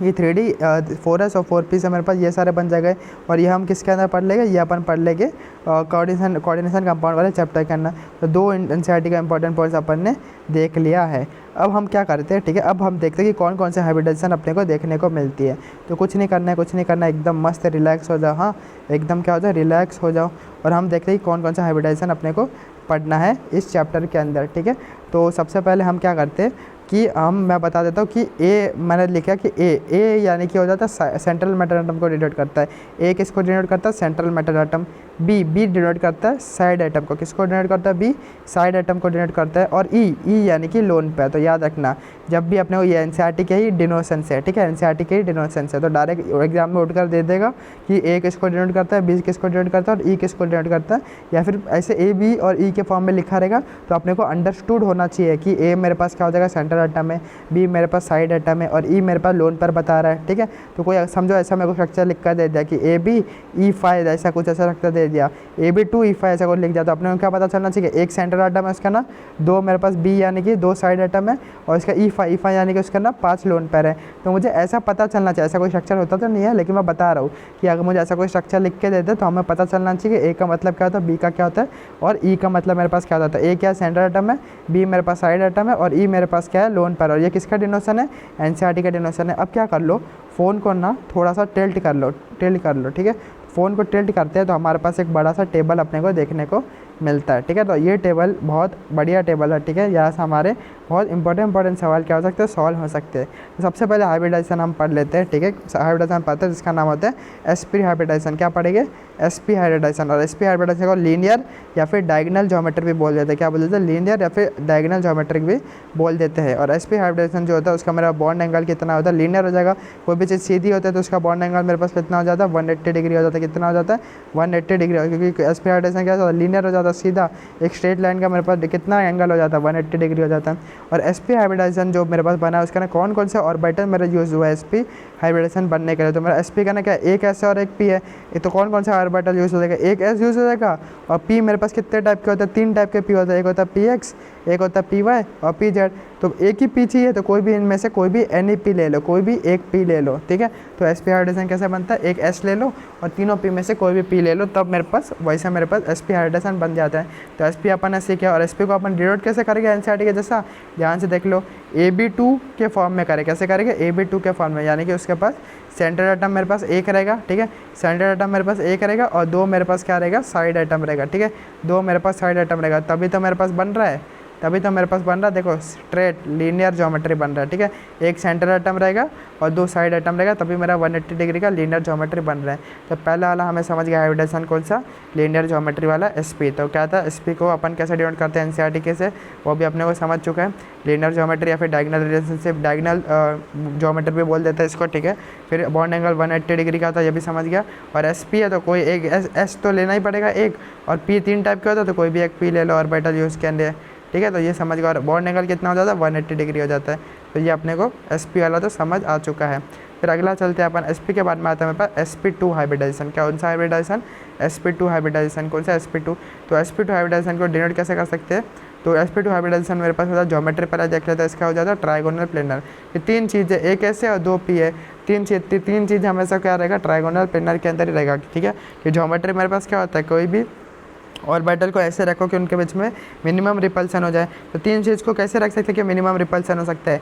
ये 3d 4s और 4p से मेरे पास ये सारे बन जाएंगे। और ये हम किसके अंदर पढ़ लेंगे, ये अपन पढ़ लेंगे कोऑर्डिनेशन कंपाउंड वाले चैप्टर के अंदर। तो 2 NCERT का इंपॉर्टेंट पॉइंट्स अपन ने देख लिया है। अब हम क्या करते हैं, ठीक है, अब हम देखते हैं कि कौन कौन से हाइब्रिडाइजेशन अपने को देखने को मिलती है। तो कुछ नहीं करना है, एकदम मस्त रिलैक्स हो जाओ। हाँ, एकदम क्या हो जाए, रिलैक्स हो जाओ, और हम देखते हैं कि कौन कौन सा हाइब्रिडाइजेशन अपने को पढ़ना है इस चैप्टर के अंदर, ठीक है। तो सबसे पहले हम क्या करते हैं कि मैं बता देता हूँ कि ए मैंने लिखा कि ए यानी कि हो जाता है सेंट्रल मैटर एटम को डिनोट करता है। ए किसको डिनोट करता है, central matter atom. B denote करता है साइड एटम को, किसको डिनोट करता है, बी साइड एटम को डिनोट करता है। और ई यानी कि लोन पे। तो याद रखना, जब भी अपने को ये NCERT के ही डिनोशन से, ठीक है, NCERट के ही डिनोशन से, तो डायरेक्ट एग्जाम में उठकर दे देगा कि ए किसको डिनोट करता है, बी किसको डिनोट करता है, और ई किसको डिनोट करता है, या फिर ऐसे ए बी और ई के फॉर्म में लिखा रहेगा। तो अपने को अंडरस्टूड होना चाहिए कि ए मेरे पास क्या हो जाएगा, सेंट्रल एटम है, बी मेरे पास साइड एटम है, और ई मेरे पास लोन पर बता रहा है, ठीक है। तो कोई समझो ऐसा मेरे को स्ट्रक्चर लिख कर दे दिया कि ए बी ई 5 ऐसा कुछ ऐसा रखकर दे दे दिया AB2E5 ऐसा कुछ लिख दिया, तो अपने को क्या पता चलना चाहिए, एक सेंटर एटम है उसका ना, दो मेरे पास B यानी कि दो साइड एटम है, और इसका E5 यानी कि उसका ना 5 लोन पेयर है। तो मुझे ऐसा पता चलना चाहिए, ऐसा कोई स्ट्रक्चर होता तो नहीं है, लेकिन मैं बता रहा हूँ कि अगर मुझे ऐसा कोई स्ट्रक्चर लिख के देते तो हमें पता चलना चाहिए कि A का मतलब क्या होता है, B का क्या होता है, और E का मतलब मेरे पास क्या होता है। A क्या है, सेंटर एटम है, B मेरे पास साइड एटम है, और E मेरे पास क्या है, लोन पेयर। और ये किसका डिनोशन है, NCERT का डिनोशन है। अब क्या कर लो, फ़ोन को ना थोड़ा सा टिल्ट कर लो, ठीक है। फ़ोन को टिल्ट करते हैं तो हमारे पास एक बड़ा सा टेबल अपने को देखने को मिलता है, ठीक है। तो ये टेबल बहुत बढ़िया टेबल है, ठीक है। यहाँ से हमारे बहुत इंपॉर्टेंट सवाल क्या हो सकते हैं, सॉल्व हो सकते हैं। तो सबसे पहले हाइब्रिडाइजेशन हम पढ़ लेते हैं, ठीक है। हाइब्रिडाइजेशन पढ़ते हैं जिसका नाम होता है sp हाइब्रिडाइजेशन। क्या पढ़ेंगे, sp हाइब्रिडाइजेशन। और sp हाइब्रिडाइजेशन को लीनियर या फिर डायगोनल ज्योमेट्री भी बोल देते हैं। क्या बोल देते हैं, लीनियर या फिर डायगोनल ज्योमेट्रिक भी बोल देते हैं। और sp हाइब्रिडाइजेशन जो होता है उसका मेरा बॉन्ड एंगल कितना होता है, लीनियर हो जाएगा। कोई भी चीज़ सीधी होता है तो उसका बॉन्ड एंगल मेरे पास कितना हो जाता है, 180 डिग्री हो जाता है। कितना हो जाता है, 180 डिग्री, क्योंकि sp हाइब्रिडाइजेशन क्या होता है, लीनियर हो जाता है, सीधा एक स्ट्रेट लाइन का मेरे पास कितना एंगल हो जाता है, 180 डिग्री हो जाता है। और sp हाइब्रिडाइजेशन जो मेरे पास बना है उसका ना कौन से ऑर्बिटल मेरा यूज़ हुआ है sp हाइब्रिडाइजेशन बनने के लिए। तो मेरा sp का ना क्या, एक s और एक p है। ये तो कौन सा ऑर्बिटल यूज़ हो जाएगा, एक s यूज़ हो जाएगा। और p मेरे पास कितने टाइप के होते हैं, 3 टाइप के p होते हैं। एक होता है px, एक होता है py और pz। तो एक ही p चाहिए तो कोई भी इनमें से कोई भी एनी p ले लो, कोई भी एक p ले लो, ठीक है। तो sp हाइब्रिडाइजेशन कैसे बनता है, एक s ले लो और तीनों p में से कोई भी p ले लो, तब मेरे पास वैसे मेरे पास sp हाइब्रिडाइजेशन बन जाता है। तो sp अपन ने सीखा, और sp को अपन डिनोट कैसे करेंगे NCERT के जैसा, ध्यान से देख लो, AB2 के फॉर्म में करें। कैसे करेंगे, AB2 के फॉर्म में, यानी कि उसके पास सेंटर एटम मेरे पास एक रहेगा, ठीक है। सेंटर एटम मेरे पास एक रहेगा और दो मेरे पास क्या रहेगा, साइड एटम रहेगा, ठीक है। दो मेरे पास साइड एटम रहेगा, तभी तो मेरे पास बन रहा है, देखो स्ट्रेट लीनियर ज्योमेट्री बन रहा है, ठीक है। एक सेंटर एटम रहेगा और दो साइड एटम रहेगा, तभी मेरा 180 डिग्री का लीनियर ज्योमेट्री बन रहा है। तो पहला वाला हमें समझ गया हाइब्रिडाइजेशन कौन सा, लीनियर ज्योमेट्री वाला sp। तो क्या था, sp को अपन कैसे डिनोट करते हैं NCERT के से, वो भी अपने को समझ चुका है। लीनियर ज्योमेट्री या फिर डायगोनल रिलेशनशिप, डायगोनल ज्योमेट्री भी बोल देते हैं इसको, ठीक है। फिर बॉन्ड एंगल 180 डिग्री का था, ये भी समझ गया। और sp है तो कोई एक s तो लेना ही पड़ेगा एक, और p 3 टाइप का होता है तो कोई भी एक p ले लो ऑर्बिटल यूज़ के लिए, ठीक है। तो ये समझ गया। और बॉन्ड एंगल कितना हो जाता है, 180 डिग्री हो जाता है। तो ये अपने को sp वाला तो समझ आ चुका है। फिर अगला चलते हैं अपन, sp के बाद में आता है मेरे पास sp2 हाइब्रिडाइजेशन। कौन सा हाइब्रिडाइजेशन, sp2 हाइब्रिडाइजेशन। कौन सा, sp2। तो sp2 हाइब्रिडाइजेशन को डिनोट कैसे कर सकते हैं, तो sp2 हाइब्रिडाइजेशन मेरे पास होता है, ज्योमेट्री पहले देख लेते हैं, इसका हो जाता है ट्राइगोनल प्लेनर। ये तीन चीज़ें, एक ऐसे और दो p है, तीन चीज़ हमेशा क्या रहेगा, ट्राइगोनल प्लेनर के अंदर ही रहेगा, ठीक है। कि ज्योमेट्री मेरे पास क्या होता है, कोई भी ऑर्बिटल को ऐसे रखो कि उनके बीच में मिनिमम रिपल्सन हो जाए। तो तीन चीज़ को कैसे रख सकते हैं कि मिनिमम रिपल्सन हो सकता है,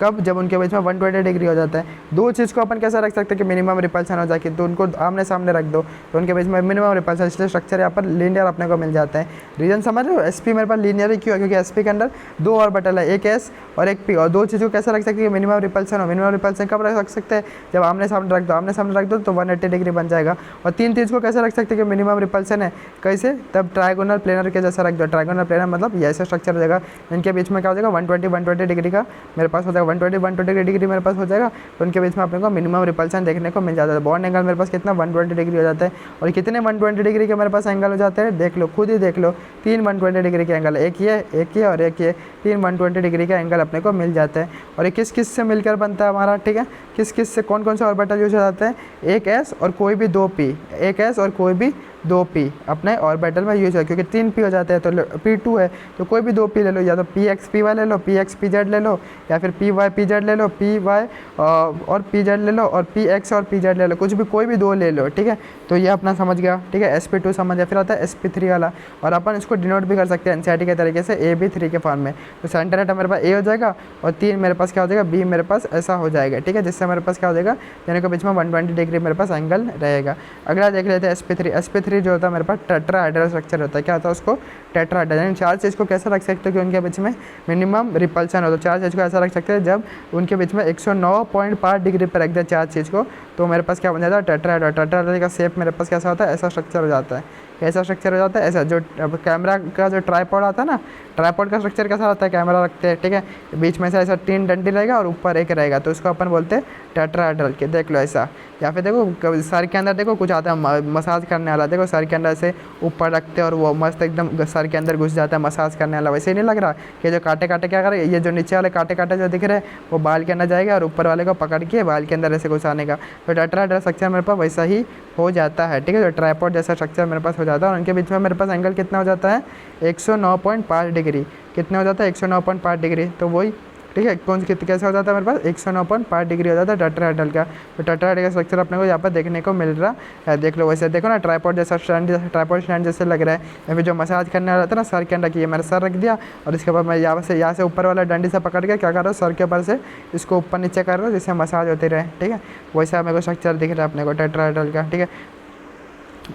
कब, जब उनके बीच में 120 डिग्री हो जाता है। दो चीज़ को अपन कैसे रख सकते हैं कि मिनिमम रिपल्सन हो जाए, कि तो उनको आमने सामने रख दो तो उनके बीच में मिनिमम रिपल्सन, इसलिए स्ट्रक्चर यहाँ पर लीनियर अपने को मिल जाता है। रीजन समझ रहे हो, sp मेरे पास लीनियर ही क्यों है, क्योंकि sp के अंदर दो ऑर्बिटल है, एक s और एक p, और दो चीज़ को कैसे रख सकते हैं, मिनिमम रिपल्सन हो। मिनिमम रिपल्सन कब रख सकते हैं, जब आमने सामने रख दो तो 180 डिग्री बन जाएगा। और तीन चीज़ को कैसे रख सकते हैं कि मिनिमम रिपल्सन है, कैसे, तब ट्राइगोनल प्लेनर के जैसा रख दो। ट्राइगोनल प्लेनर मतलब ये ऐसा स्ट्रक्चर हो जाएगा, इनके बीच में क्या हो जाएगा, 120 डिग्री का मेरे पास हो जाएगा, 120 डिग्री मेरे पास हो जाएगा। तो उनके बीच में अपने को मिनिमम रिपल्सन देखने को मिल जाता है। बॉन्ड एंगल मेरे पास कितना, 120 डिग्री हो जाता है। और कितने 120 डिग्री के मेरे पास एंगल हो जाते हैं, देख लो, खुद ही देख लो, तीन 120 डिग्री के एंगल, एक ये और एक ये, तीन 120 डिग्री का एंगल अपने को मिल जाता है। और ये किस से मिलकर बनता है हमारा, ठीक है, किस से कौन से ऑर्बिटल यूज हो जाते हैं, एक s और कोई भी दो p, एक s और कोई भी दो p अपने ऑर्बिटल में यूज है, क्योंकि 3 p हो जाते हैं तो p2 है, तो कोई भी दो p ले लो, या तो px py ले लो, px pz ले लो, या फिर py pz ले लो, py और pz ले लो, और px और pz ले लो, कुछ भी कोई भी दो ले लो, ठीक है। तो ये अपना समझ गया, ठीक है, sp2 समझ गया। फिर आता है sp3 वाला, और अपन इसको डिनोट भी कर सकते हैं NCERT के तरीके से ab3 के फॉर्म में। तो सेंटर एटम मेरे पास a हो जाएगा और 3 मेरे पास क्या हो जाएगा, b मेरे पास ऐसा हो जाएगा, ठीक है, जिससे मेरे पास क्या हो जाएगा, यानी कि बीच में 120 डिग्री मेरे पास एंगल रहेगा। अगला देख लेते हैं sp3 जो होता है मेरे पास टेट्राहेड्रल स्ट्रक्चर होता है। क्या होता है उसको, टेट्राहेड्रल, यानी चार चीज़ को कैसे रख सकते हो कि उनके बीच में मिनिमम रिपल्सन हो। तो चार चीज़ को ऐसा रख सकते हैं जब उनके बीच में 109.5 डिग्री पर रख दे चार चीज़ को, तो मेरे पास क्या बन जाता है, टेट्राहेड्रल। टेट्राहेड्रल का शेप मेरे पास कैसा होता है, ऐसा स्ट्रक्चर हो जाता है। कैसा स्ट्रक्चर हो जाता है ऐसा। जो कैमरा का जो ट्राइपॉड आता है ना, ट्राइपॉड का स्ट्रक्चर कैसा होता है, कैमरा रखते हैं, ठीक है, बीच में से ऐसा 3 डंडी रहेगा और ऊपर एक रहेगा, तो उसको अपन बोलते हैं टेट्राहेड्रल के। देख लो ऐसा। या फिर देखो सर के अंदर देखो कुछ आता है मसाज करने वाला, देखो सर के अंदर ऐसे ऊपर रखते हैं और वो मस्त एकदम सर के अंदर घुस जाता है मसाज करने वाला। वैसे ही नहीं लग रहा कि जो काटे काटे क्या करे, ये जो नीचे वाले काटे काटे जो दिख रहे हैं वो बाल के अंदर जाएगा और ऊपर वाले को पकड़ के बाल के अंदर ऐसे घुसाने का। तो टेट्राहेड्रल स्ट्रक्चर मेरे पास वैसा ही हो जाता है, ठीक है। जो ट्राइपॉड जैसा स्ट्रक्चर मेरे पास हो जाता है और उनके बीच में मेरे पास एंगल कितना हो जाता है 109.5 डिग्री। कितना हो जाता है 109.5 डिग्री। तो वही, ठीक है, कौन कैसे हो जाता है मेरे पास 109.5 डिग्री हो जाता है टेट्राहेड्रल का। तो टेट्राहेड्रल का स्ट्रक्चर अपने को यहाँ पर देखने को मिल रहा है। देख लो वैसे, देखो ना ट्राइपॉड जैसा स्टैंड, जैसा ट्राइपॉड स्टैंड जैसे लग रहा है। या फिर जो मसाज करने वाला था ना सर के अंदर, किया मैंने सर रख दिया और इसके बाद मैं यहाँ से ऊपर वाला डंडी से पकड़ के क्या कर रहा हूँ, सर के ऊपर से इसको ऊपर नीचे कर रहा हूँ जिससे मसाज होती रहे, ठीक है। वैसा मेरे को स्ट्रक्चर दिख रहा है अपने को टेट्राहेड्रल का, ठीक है।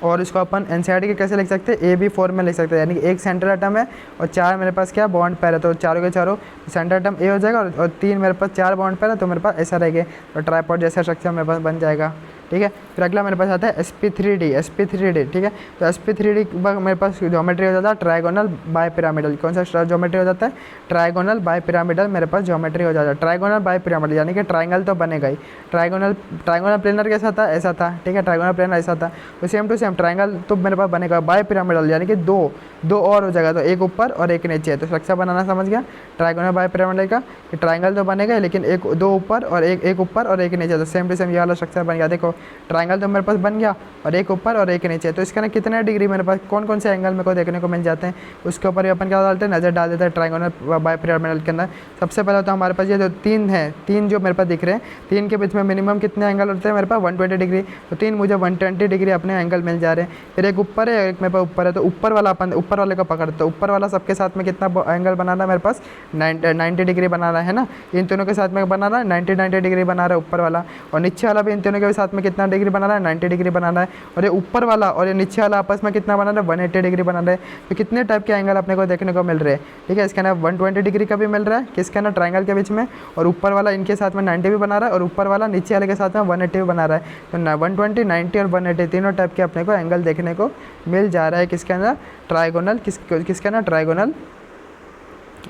और इसको अपन एनसीईआरटी के कैसे लिख सकते हैं, AB फॉर्म में लिख सकते हैं, यानी कि एक सेंटर एटम है और 4 मेरे पास क्या बॉन्ड पैर है, तो चारों के चारों सेंटर एटम A हो जाएगा और 3 मेरे पास 4 बॉन्ड पैर है, तो मेरे पास ऐसा रहेगा। तो ट्राइपॉड जैसा स्ट्रक्चर मेरे पास बन जाएगा, ठीक है। फिर अगला मेरे पास आता है sp3d, ठीक है। तो sp3d मेरे पास ज्योमेट्री हो जाता है ट्राइगोनल बाय पिरामिडल। कौन सा ज्योमेट्री हो जाता है, ट्राइगोनल बाय पिरामिडल मेरे पास ज्योमेट्री हो जाता है। ट्राइगोनल बाय पिरामिडल यानी कि ट्राइंगल तो बनेगा ही। ट्राइगोनल प्लेनर कैसा था, ऐसा था, ठीक है, ट्राइगोनल प्लेनर ऐसा था। तो सेम टू सेम ट्राइंगल तो मेरे पास बनेगा बाय पिरामिडल, यानी कि दो और हो जाएगा, तो एक ऊपर और एक नीचे। तो स्ट्रक्चर बनाना समझ गया ट्राइगोनल बाय पिरामिडल का, कि ट्राइंगल तो बनेगा लेकिन दो ऊपर और एक ऊपर और एक नीचे। तो सेम टू सेम ये वाला स्ट्रक्चर बन गया। देखो ट्राइंगल तो मेरे पास बन गया और एक ऊपर और एक नीचे। तो इसके ना कितने डिग्री मेरे पास कौन कौन से एंगल मेरे को देखने को मिल जाते हैं, उसके ऊपर अपन क्या डालते हैं, नज़र डाल देते हैं ट्राइंगल बाय पिरामिडल के अंदर। सबसे पहले तो हमारे पास ये जो 3 है, 3 जो मेरे पास दिख रहे हैं, 3 के बीच में मिनिमम कितने एंगल होते हैं मेरे पास 120 डिग्री। तो 3 मुझे 120 डिग्री अपने एंगल मिल जा रहे हैं। फिर एक ऊपर है, एक मेरे पास ऊपर है, तो ऊपर वाला अपन ऊपर वाले को पकड़ते हैं। ऊपर वाला सबके साथ में कितना एंगल बनाना है मेरे पास 90 डिग्री बनाना है ना, इन तीनों के साथ में बनाना है 90 डिग्री बना रहा है ऊपर वाला। और नीचे वाला भी इन तीनों के साथ में कितना डिग्री बनाना है 90 डिग्री बनाना है। और ये ऊपर वाला और ये नीचे वाला आपस में कितना बना रहा है 180 डिग्री बना रहा है। तो कितने टाइप के एंगल अपने को देखने को मिल रहे हैं, ठीक है। इसके अंदर 120 डिग्री का भी मिल रहा है किसके अंदर, ट्राइंगल के बीच में, और ऊपर वाला इनके साथ में 90 भी बना रहा है और ऊपर वाला नीचे वाले के साथ में 180 भी बना रहा है। तो 120, 90 और 180 तीनों टाइप के अपने को एंगल देखने को मिल जा रहा है किसके अंदर, ट्राइगोनल किसके अंदर, ट्राइगोनल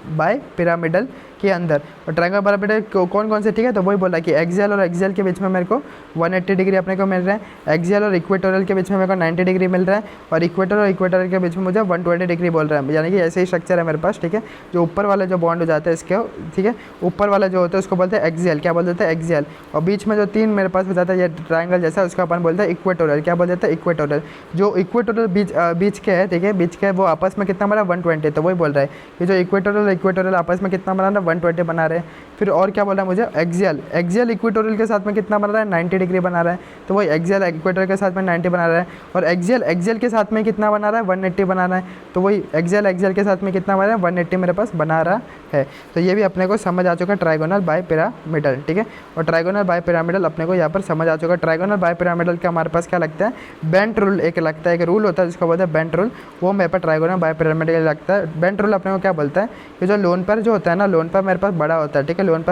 बाय पिरामिडल के अंदर। और ट्रायंगल पिरामिडल कौन कौन से, ठीक है। तो वही बोला कि एक्सियल और एक्सियल के बीच में मेरे को 180 डिग्री अपने को मिल रहा है, एक्सियल और इक्वेटोरियल के बीच में मेरे को 90 डिग्री मिल रहा है, और इक्वेटर और इक्वेटोरियल के बीच में मुझे 120 डिग्री बोल रहा है। यानी कि ऐसे ही स्ट्रक्चर है मेरे पास, ठीक है। जो ऊपर वाले जो बॉन्ड हो जाते हैं इसके, ठीक है, ऊपर वाला जो होता है उसको बोलते हैं एक्सियल, क्या बोल देते हैं एक्सियल। और बीच में जो 3 मेरे पास हो जाता है ये ट्रायंगल जैसा, उसको अपन बोलते हैं इक्वेटोरियल, क्या बोल देते हैं इक्वेटोरियल। जो इक्वेटोरियल बीच के है, ठीक है, बीच के वो आपस में कितना बना 120। तो वही बोल रहा है कि जो इक्वेटोरियल आपस में कितना बना रहा है 120 बना रहे हैं। फिर और क्या बोल रहा है मुझे, एक्सियल इक्वेटोरियल के साथ में कितना बना रहा है 90 डिग्री बना रहा है। तो वही एक्सियल इक्वेटोरियल के साथ में 90 बना रहा है, और एक्सियल के साथ में कितना बना रहा है 180 बना रहा है। तो वही एक्सियल के साथ में कितना बना रहा है 180 मेरे पास बना रहा है। तो ये भी अपने को समझ आ चुका है ट्राइगोनल बाय पिरामिडल, ठीक है। और ट्राइगोनल बाय पिरामिडल अपने को यहाँ पर समझ आ चुका है। ट्राइगोनल बाय पिरामिडल का हमारे पास क्या लगता है, बेंट रूल एक लगता है, एक रूल होता है जिसको बोलते हैं बेंट रूल, वो मेरे पास ट्राइगोनल बाय पिरामिडल लगता है। बेंट रूल अपने को क्या बोलता है कि जो लोन पर जो होता है ना, लोन पर मेरे पास बड़ा होता है, ठीक है। लोन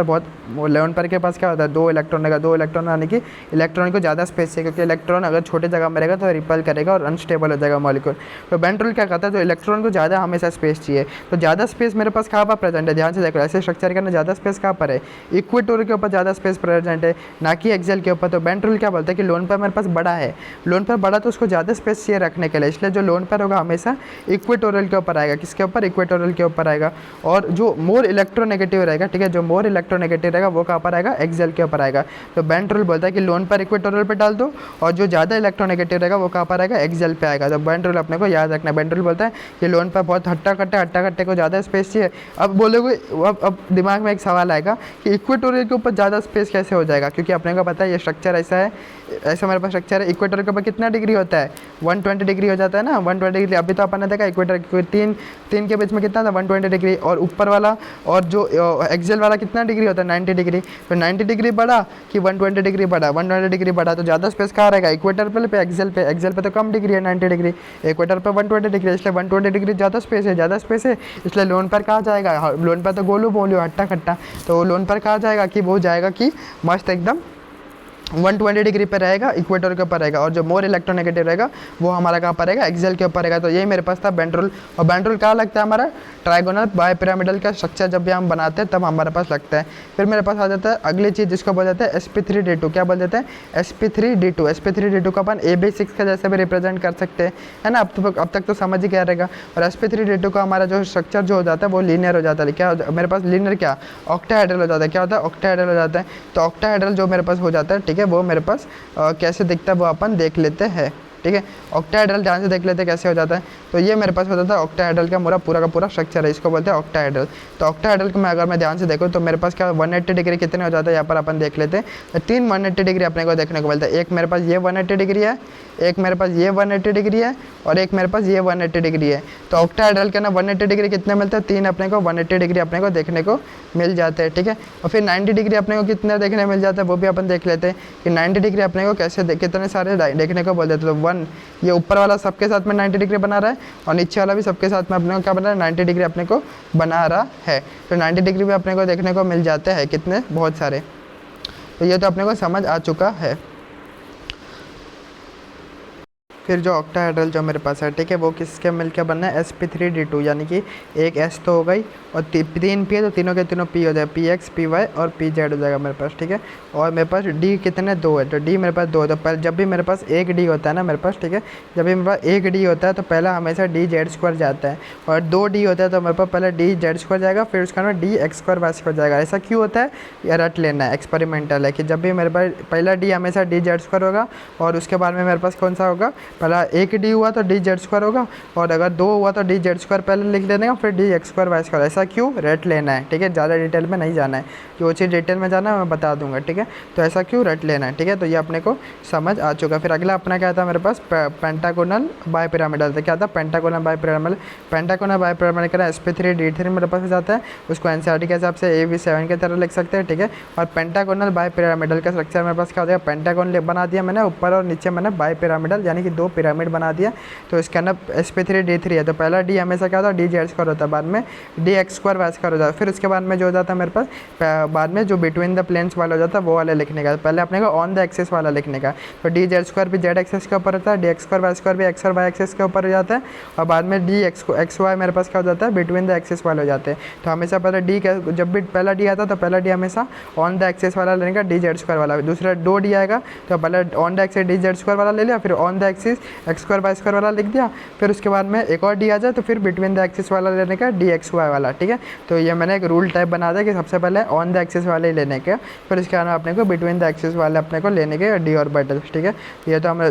पर के पास क्या होता है 2 इलेक्ट्रॉन रहेगा, 2 इलेक्ट्रॉन यानी कि इलेक्ट्रॉन को ज़्यादा स्पेस चाहिए, क्योंकि इलेक्ट्रॉन अगर छोटे जगह में रहेगा तो रिपल करेगा और अनस्टेबल हो जाएगा मॉलिक्यूल। तो बेंट रूल क्या कहता है, तो इलेक्ट्रॉन को ज़्यादा हमेशा स्पेस चाहिए। तो ज़्यादा स्पेस मेरे पास कहाँ पर प्रेजेंट है, ध्यान से देखो, ऐसे स्ट्रक्चर के अंदर ज़्यादा स्पेस कहाँ पर है, इक्वेटोरियल के ऊपर ज़्यादा स्पेस प्रेजेंट है, ना कि एक्सियल के ऊपर। तो बेंट रूल क्या बोलता है कि लोन पर मेरे पास बड़ा है, लोन पर बड़ा तो उसको ज़्यादा स्पेस चाहिए रखने के लिए, इसलिए जो लोन पर होगा हमेशा इक्वेटोरियल के ऊपर आएगा। किसके ऊपर, इक्वेटोरियल के ऊपर आएगा। और जो मोर इलेक्ट्रोनेगेटिव रहेगा, ठीक है, जो मोर इलेक्ट्रोनेगेटिव रहेगा वो कहाँ पर आएगा, एक्सियल के ऊपर आएगा। तो बेंट रूल बोलता है कि लोन पर इक्वेटोरियल पे डाल दो, और जो ज़्यादा इलेक्ट्रोनेगेटिव रहेगा वो कहाँ पर आएगा, एक्सियल पे आएगा। तो बेंट रूल अपने को याद रखना है। बेंट रूल बोलता है कि लोन पर बहुत हट्टा कट्टे को ज़्यादा स्पेस चाहिए। अब बोलोगे, अब दिमाग में एक सवाल आएगा कि इक्वेटोरियल के ऊपर ज़्यादा स्पेस कैसे हो जाएगा, क्योंकि अपने को पता है ये स्ट्रक्चर ऐसा है, ऐसा मेरे पास स्ट्रक्चर है। इक्वेटोरियल के ऊपर कितना डिग्री होता है 120 डिग्री हो जाता है ना, 120 डिग्री। अभी तो अपन ने देखा इक्वेटर 3 के बीच में कितना था 120 डिग्री, और ऊपर वाला और जो एक्सियल वाला कितना डिग्री होता है 90 डिग्री। तो 90 डिग्री बढ़ा कि 120 डिग्री बढ़ा, 120 डिग्री बढ़ा, तो ज़्यादा स्पेस कहाँ रहेगा, इक्वेटर पे एक्सियल पे। एक्सियल पे तो कम डिग्री है 90 डिग्री, इक्वेटर पे 120 डिग्री, इसलिए 120 डिग्री ज़्यादा स्पेस है, इसलिए लोन पर कहाँ जाएगा, लोन पर तो गोलू बोलू हट्टा खट्टा, तो लोन पर कहाँ जाएगा कि वो जाएगा कि मस्त एकदम 120 डिग्री पे रहेगा, इक्वेटर के ऊपर रहेगा, और जो मोर इलेक्ट्रोनेगेटिव रहेगा वो हमारा कहाँ पर रहेगा, एक्सियल के ऊपर रहेगा। तो यही मेरे पास था बेंड्रोल। और बेंड्रोल कहाँ लगता है हमारा, ट्राइगोनल बायपिरामिडल का स्ट्रक्चर जब भी हम बनाते हैं तब हमारे पास लगता है। फिर मेरे पास आ जाता है अगली चीज़ जिसको बोल देते हैं sp3d2। क्या बोल देते हैं, sp3d2। sp3d2 को अपन ab6 का जैसे भी रिप्रेजेंट कर सकते हैं, है ना। अब तक तो समझ ही क्या रहेगा। और sp3d2 का हमारा जो स्ट्रक्चर जो हो जाता है वो लीनियर हो जाता है। क्या मेरे पास लीनियर क्या, ऑक्टाहेड्रल हो जाता है। क्या होता है, ऑक्टाहेड्रल हो जाता है। तो ऑक्टाहेड्रल जो मेरे पास हो जाता है, ठीक है, वो मेरे पास कैसे दिखता है वो अपन देख लेते हैं, ठीक है। ऑक्टाहेड्रल ध्यान से देख लेते हैं कैसे हो जाता है। तो ये मेरे पास हो जाता है ऑक्टाहेड्रल का पूरा स्ट्रक्चर है, इसको बोलते हैं ऑक्टाहेड्रल। तो ऑक्टाहेड्रल को मैं अगर मैं ध्यान से देखूँ तो मेरे पास क्या 180 डिग्री कितने हो जाता है, यहाँ पर अपन देख लेते हैं। तो 3 180 डिग्री अपने को देखने को मिलता है। एक मेरे पास ये 180 डिग्री है, एक मेरे पास ये 180 डिग्री है, और एक मेरे पास ये 180 डिग्री है। तो ऑक्टाहेड्रल के ना 180 डिग्री कितने मिलते हैं, 3 अपने को 180 डिग्री अपने को देखने को मिल जाते हैं, ठीक है। और फिर 90 डिग्री अपने को कितने देखने मिल जाता है वो भी अपन देख लेते हैं कि 90 डिग्री अपने को कैसे कितने सारे देखने को बोल देते हैं। तो 1 ये ऊपर वाला सबके साथ में 90 डिग्री बना रहा है, और नीचे वाला भी सबके साथ में अपने को क्या बना रहा है, 90 डिग्री अपने को बना रहा है। तो 90 डिग्री भी अपने को देखने को मिल जाते हैं कितने, बहुत सारे। तो ये तो अपने को समझ आ चुका है। फिर जो ऑक्टाहेड्रल जो मेरे पास है, ठीक है, वो किसके मिलकर बनना है, sp3d2, यानी कि एक s तो हो गई और 3 p है तो तीनों के तीनों p हो जाएगा, px py और pz हो जाएगा मेरे पास, ठीक है। और मेरे पास d कितने 2 है, तो d मेरे पास 2 है। तो पहले जब भी मेरे पास एक d होता है ना मेरे पास, ठीक है, जब भी मेरे पास एक d होता है तो पहला हमेशा dz² जाता है, और 2 d होता है तो मेरे पास पहले dz² जाएगा, फिर उसका ना dx² y² जाएगा। ऐसा क्यों होता है, ये रट लेना है, एक्सपेरिमेंटल है कि जब भी मेरे पास पहला d हमेशा dz² होगा, और उसके बाद में मेरे पास कौन सा होगा, पहला एक डी हुआ तो dz² होगा, और अगर 2 हुआ तो dz² पहले लिख लेने का, फिर dx² y²। ऐसा क्यों, रट लेना है, ठीक है, ज़्यादा डिटेल में नहीं जाना है। जो चीज़ डिटेल में जाना है मैं बता दूंगा, ठीक है। तो ऐसा क्यों रट लेना है, ठीक है। तो ये अपने को समझ आ चुका। फिर अगला अपना क्या था मेरे पास, पेंटागोनल बायपिरामिडल था। क्या था, पेंटागोनल बायपिरामिडल। पेंटागोनल बायपिरामिडल का sp3d3 मेरे पास हो जाता है, उसको एनसीईआरटी के हिसाब से ab7 की तरह लिख सकते हैं, ठीक है। और पेंटागोनल बायपिरामिडल का स्ट्रक्चर मेरे पास क्या हो जाएगा, पेंटागोन बना दिया मैंने, ऊपर और नीचे मैंने बायपिरामिडल यानी कि 2 पिरामिड बना दिया। तो इसका ना sp3d3 है, तो पहला d हमेशा क्या होता है, dz² होता है, बाद में dx² y² हो जाता है। फिर उसके बाद में जो हो जाता है मेरे पास, बाद में जो बिटवीन द प्लेन्स वाला हो जाता है वो वाले लिखने का। पहले अपने को ऑन द एक्सिस वाला लिखने का। तो dz² भी z एक्सिस के ऊपर होता है, dx² y² भी x और y एक्सिस के ऊपर हो जाता है, और बाद में dx मेरे पास क्या हो जाता है, बिटवीन द एक्सिस वाले हो जाते हैं। तो हमेशा पहले d जब भी पहला d आता है तो पहला d हमेशा ऑन द एक्सिस वाला लेने का, dz² वाला। दूसरा 2 d आएगा तो पहले ऑन द एक्सिस dz² वाला ले लिया, फिर on the axis x² y² वाला लिख दिया। फिर उसके बाद में एक और डी आ जाए तो फिर बिटवीन द एक्सिस वाला लेने का, dxy वाला, ठीक है। तो ये मैंने एक रूल टाइप बना दिया कि सबसे पहले ऑन द एक्सिस वाले ही लेने के, फिर इसके बाद अपने को बिटवीन द एक्सिस वाले अपने को लेने के डी ऑर्बिटल्स, ठीक है। ये तो हम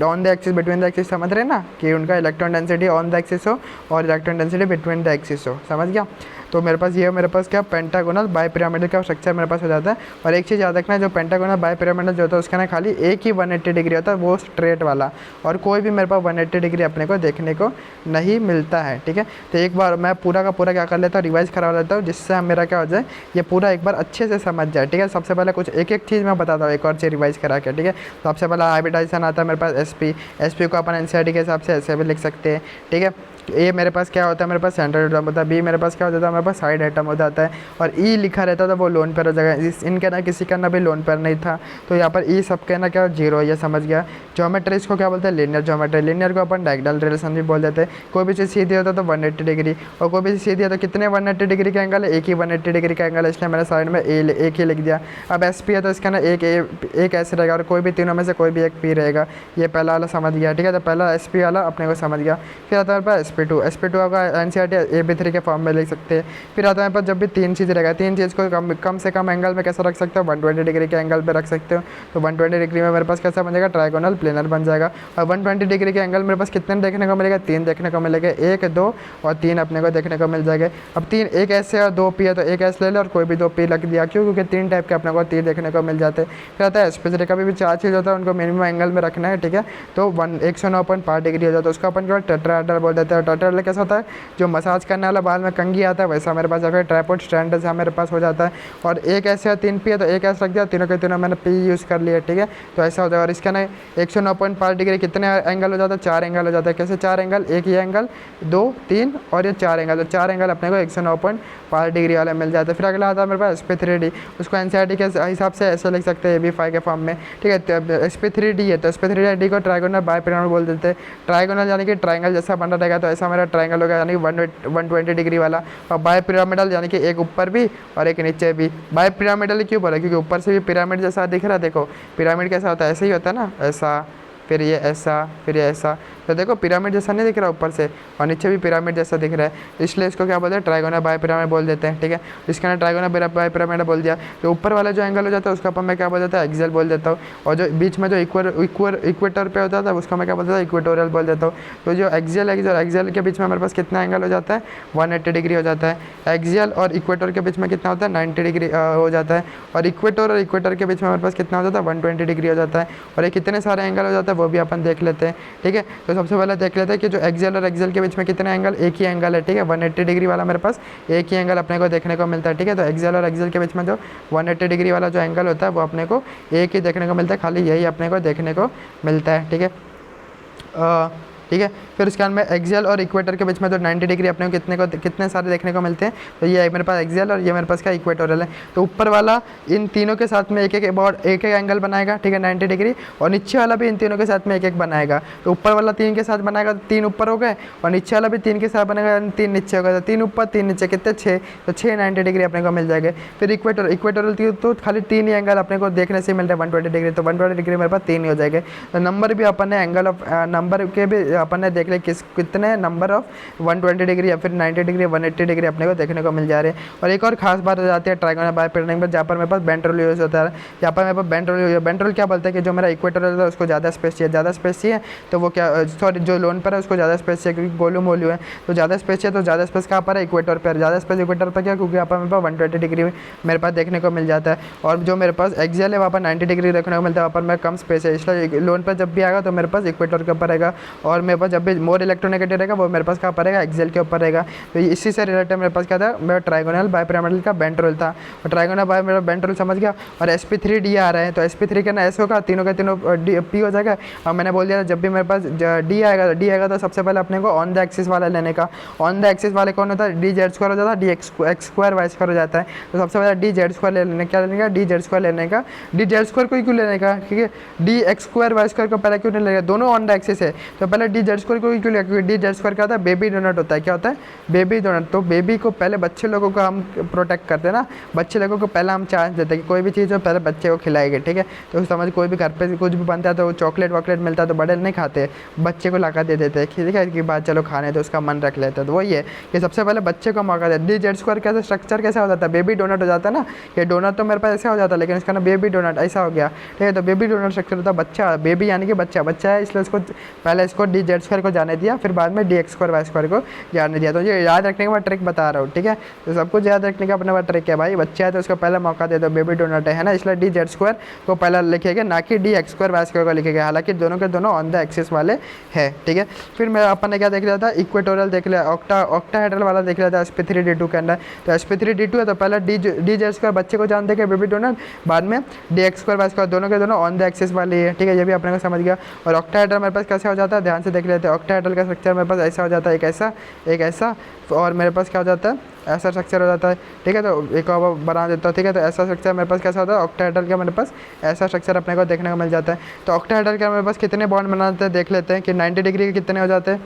on the axis between the axis समझ रहे हैं ना, कि उनका electron density on the axis हो और electron density between the axis हो, समझ गया। तो मेरे पास ये मेरे पास क्या पेंटागोनल बायपिरामिडल का स्ट्रक्चर मेरे पास हो जाता है। और एक चीज़ याद रखना, जो पेंटागोनल बायपिरामिडल जो होता है उसका ना खाली एक ही 180 डिग्री होता है, वो स्ट्रेट वाला, और कोई भी मेरे पास 180 डिग्री अपने को देखने को नहीं मिलता है, ठीक है। तो एक बार मैं पूरा का पूरा क्या कर लेता हूँ, रिवाइज करा लेता हूँ, जिससे मेरा क्या हो जाए, ये पूरा एक बार अच्छे से समझ जाए, ठीक है। सबसे पहले कुछ एक एक चीज़ मैं बताता हूँ, एक और चीज़ रिवाइज करा के, ठीक है। सबसे पहला हाइब्रिडाइजेशन आता है मेरे पास sp को अपन एनसीईआरटी के हिसाब से ऐसे भी लिख सकते हैं, ठीक है। ए मेरे पास क्या होता है, मेरे पास सेंट्रल एटम होता है, बी मेरे पास क्या होता है, मेरे पास साइड एटम हो जाता है, और ई लिखा रहता था वो लोन पेयर हो जाएगा। इनके ना किसी का ना भी लोन पेयर नहीं था, तो यहाँ पर ई सबके ना क्या 0, ये समझ गया। ज्योमेट्री इसको क्या बोलते हैं, लीनियर ज्योमेट्री। लीनियर को अपन डायगोनल रिलेशन भी बोल देते हैं। कोई भी चीज़ सीधी होता है तो 180 डिग्री, और कोई भी चीज़ सीधी है तो कितने 180 डिग्री का एंगल है, एक ही 180 डिग्री का एंगल है, इसलिए मैंने साइड में एक ही लिख दिया। अब sp है तो इसका ना एक ऐसे रहेगा, और कोई भी तीनों में से कोई भी एक p रहेगा। ये पहला वाला समझ गया, ठीक है। तो पहला sp वाला अपने को समझ गया। फिर आता है मेरे पास sp2 आपका एनसीईआरटी ab3 के फॉर्म में लिख सकते हैं। फिर आता है मेरे पास जब भी 3 चीज़ रहेगा, 3 चीज़ को कम से कम एंगल में कैसा रख सकते हो, 120 डिग्री के एंगल पे रख सकते हो। तो 120 डिग्री में मेरे पास कैसा बन जाएगा, ट्राइगोनल प्लेनर बन जाएगा। और 120 डिग्री के एंगल मेरे पास कितने देखने को मिलेगा, 3 देखने को मिलेगा, 1 2 और 3 अपने को देखने को मिल जाएगा। अब 3 एक ऐसे और 2 p है तो एक ऐसे ले लो, और कोई भी 2 p लग दिया, क्यों, क्योंकि 3 टाइप के अपने को 3 देखने को मिल जाते हैं। फिर आता है sp3 का भी 4 चीज़ होता है, उनको मिनिमम एंगल में रखना है, ठीक है। तो 109.5 डिग्री हो जाता है, उसका अपन क्या टेट्राहेड्रल बोल देते हैं। ट्राइपोड कैसा होता है, जो मसाज करने वाला बाल में कंघी आता है वैसा मेरे पास, या फिर ट्राइपोड स्टैंड जैसा मेरे पास हो जाता है। और एक ऐसे है 3 पी है तो एक ऐसा रख दिया, तीनों के तीनों मैंने पी यूज़ कर लिया, ठीक है। तो ऐसा होता है। और इसका ना 109.5 डिग्री कितने एंगल हो जाता है, 4 एंगल हो जाता है। कैसे 4 एंगल, एक ये एंगल, 2 3 और ये 4 एंगल, तो 4 एंगल अपने को 109.5 डिग्री वाला मिल जाता है। फिर अगला आता है मेरे पास SP3D, उसको एनसीईआरटी के हिसाब से ऐसे लिख सकते हैं AB5 के फॉर्म में, ठीक है। तो SP3D है, तो SP3D को ट्राइगोनल बाइपिरामिड बोल देते हैं। ट्राइगोनल यानी कि ट्राइंगल जैसा बना रहेगा, तो ऐसा मेरा ट्राइंगल होगा यानी 120 डिग्री वाला। और बाइपिरामिडल यानी कि एक ऊपर भी और एक नीचे भी। बाइपिरामिडल क्यों बोला, क्योंकि ऊपर से भी पिरामिड जैसा दिख रहा है। देखो पिरामिड कैसा होता है, ऐसे ही होता है ना, ऐसा, फिर ये ऐसा, फिर ये ऐसा। तो देखो पिरामिड जैसा नहीं दिख रहा ऊपर से, और नीचे भी पिरामिड जैसा दिख रहा है, इसलिए इसको क्या बोलते हैं, ट्राइगोनल बाइपिरामिड बोल देते हैं, ठीक है। इसके अंदर ट्राइगोनल बाइपिरामिड बोल दिया। तो ऊपर वाला जो एंगल हो जाता है उसका अपन मैं क्या बोल देता हूँ, एक्सियल बोल देता हूँ। और जो बीच में जो इक्वेटर पे होता था उसका मैं क्या बोलता था, इक्वेटोरियल बोल देता हूँ। तो जो एक्सियल के बीच में हमारे पास कितना एंगल हो जाता है, 180 डिग्री हो जाता है। एक्सियल और इक्वेटर के बीच में कितना होता है, 90 डिग्री हो जाता है। और इक्वेटर और इक्वेटर के बीच में हमारे पास कितना हो जाता है, 120 डिग्री हो जाता है। और ये कितने सारे एंगल हो जाता है वो भी अपन देख लेते हैं, ठीक है। तो सबसे पहले देख लेते हैं कि जो एक्सियल और एक्सियल के बीच में कितने एंगल, एक ही एंगल है, ठीक है। 180 डिग्री वाला मेरे पास एक ही एंगल अपने को देखने को मिलता है, ठीक है। तो एक्सियल और एक्सियल के बीच में जो 180 डिग्री वाला जो एंगल होता है वो अपने को एक ही देखने को मिलता है, खाली यही अपने को देखने को मिलता है, ठीक है। ठीक है। फिर उसके बाद में एक्सियल और इक्वेटर के बीच में तो 90 डिग्री अपने को कितने सारे देखने को मिलते हैं। तो ये मेरे पास एक्सियल और ये मेरे पास क्या इक्वेटोरियल है। तो ऊपर वाला इन तीनों के साथ में एक एक एंगल बनाएगा, ठीक है, 90 डिग्री। और नीचे वाला भी इन तीनों के साथ में एक एक बनाएगा। तो ऊपर वाला 3 के साथ बनाएगा तो 3 ऊपर हो गए, और नीचे वाला भी 3 के साथ बनेगा 3 नीचे हो गया। तो 3 ऊपर 3 नीचे कितने 6, तो 6 90 डिग्री अपने को मिल जाएगा। फिर इक्वेटोरियल तो खाली 3 ही एंगल अपने को देखने से मिल रहा है 120 डिग्री, तो 120 डिग्री मेरे पास 3 ही हो जाएगा। तो नंबर भी अपन ने एंगल ऑफ नंबर के भी अपन ने देख लिया कितने नंबर ऑफ 120 डिग्री या फिर 90 डिग्री 180 डिग्री अपने को देखने को मिल जा रहे हैं। और एक और खास बात हो जाती है ट्राइगोनल बाइपिरामिड में, जहाँ पर मेरे पास बेंट रूल यूज होता है। यहाँ पर मेरे पास बेंट रूल क्या बोलता है कि जो मेरा इक्वेटोरियल है उसको ज़्यादा स्पेस चाहिए, तो वो क्या, सॉरी, जो लोन पर है उसको ज़्यादा स्पेस चाहिए, क्योंकि गोलू मोलू है तो ज़्यादा स्पेस चाहिए। तो ज़्यादा स्पेस कहाँ पर है, इक्वेटर पर। ज़्यादा स्पेस इक्वेटर पर क्या, क्योंकि यहाँ पर मेरे पास 120 डिग्री मेरे पास देखने को मिल जाता है। और जो मेरे पास एक्सियल है वहाँ पर 90 डिग्री देखने को मिलता है, वहाँ पर मैं कम स्पेस है, इसलिए लोन पर जब भी आएगा तो मेरे पास इक्वेटर के ऊपर रहेगा। और मेरे पास जब भी मोर इलेक्ट्रोनेगेटिव रहेगा वो मेरे पास कहाँ पर रहेगा, एक्सियल के ऊपर रहेगा। तो इसी से रिलेटेड मेरे पास क्या था, मेरा ट्राइगोनल बाइपिरामिडल का बेंट रूल था। और ट्राइगोनल बाइपिरामिडल बेंट रूल समझ गया। और SP3D आ रहा है, तो SP3 का ना ऐसे होगा, तीनों के तीनों P हो जाएगा। और मैंने बोल दिया था जब भी मेरे पास D आएगा तो सबसे पहले अपने को ऑन द एक्सिस वाला लेने का। ऑन द एक्सिस वाले कौन होता है, DZ² हो जाता है, DX² हो जाता है। तो सबसे पहले DZ² लेने का, DZ² लेने का। DZ² को क्यों लेने का, ठीक है। DX² को पहले क्यों नहीं लेगा, दोनों ऑन द एक्सिस है, तो पहले DZ² को क्यों लेगा, क्योंकि DZ² क्या होता है, बेबी डोनट होता है। क्या होता है, बेबी डोनट। तो बेबी को पहले बच्चे लोगों को हम प्रोटेक्ट करते हैं ना, बच्चे लोगों को पहले हम चांस देते हैं कि कोई भी चीज़ हो पहले बच्चे को खिलाएंगे, ठीक है। तो समझ कोई भी घर पे कुछ भी बनता है तो चॉकलेट वॉकलेट मिलता है तो बड़े नहीं खाते, बच्चे को लाकर दे देते हैं, ठीक है, कि बात चलो खाने तो उसका मन रख लेते हैं। तो वही है कि सबसे पहले बच्चे को मौका देते। DZ² कैसे स्ट्रक्चर कैसा हो जाता है, बेबी डोनट हो जाता है ना। ये डोनट तो मेरे पास ऐसा हो जाता है, लेकिन इसका ना बेबी डोनट ऐसा हो गया, ठीक है। तो बेबी डोनट स्ट्रक्चर होता है, बच्चा, बेबी यानी कि बच्चा है, इसलिए उसको पहले इसको DZ² को जाने दिया, फिर बाद में DX²Y² को जाने दिया। तो ये याद रखने का मैं ट्रिक बता रहा हूँ, ठीक है। तो सब कुछ याद रखने का अपना वो ट्रिक है भाई, बच्चा है तो उसको पहले मौका दे दो, बेबी डोनट है ना, इसलिए DZ² को पहले लिखेगा, ना कि DX²Y² को लिखेगा, हालांकि दोनों के दोनों ऑन द एक्सिस वाले है, ठीक है। फिर मैं अपन ने क्या देख लिया था, इक्वेटोरियल देख लिया, ऑक्टाहेड्रल वाला देख लिया था SP3D2 के अंदर। तो SP3D2 है तो पहले DZ² बच्चे को जान देगा बेबी डोनट, बाद में DX²Y² दोनों के दोनों ऑन द एक्सिस वाले है, ठीक है। ये भी अपने को समझ गया। और ऑक्टाहेड्रल मेरे पास कैसे हो जाता है, ध्यान से देख लेते हैं। ऑक्टाहेड्रल का स्ट्रक्चर मेरे पास ऐसा हो जाता है, एक ऐसा, और मेरे पास क्या हो जाता है, ऐसा स्ट्रक्चर हो जाता है, ठीक है। तो एक और बना देता हूँ, ठीक है। तो ऐसा स्ट्रक्चर मेरे पास कैसा होता है, ऑक्टाहेड्रल का मेरे पास ऐसा स्ट्रक्चर अपने को देखने को मिल जाता है। तो ऑक्टाहेड्रल का मेरे पास कितने बॉन्ड बनाते हैं देख लेते हैं कि 90 डिग्री के कितने हो जाते हैं,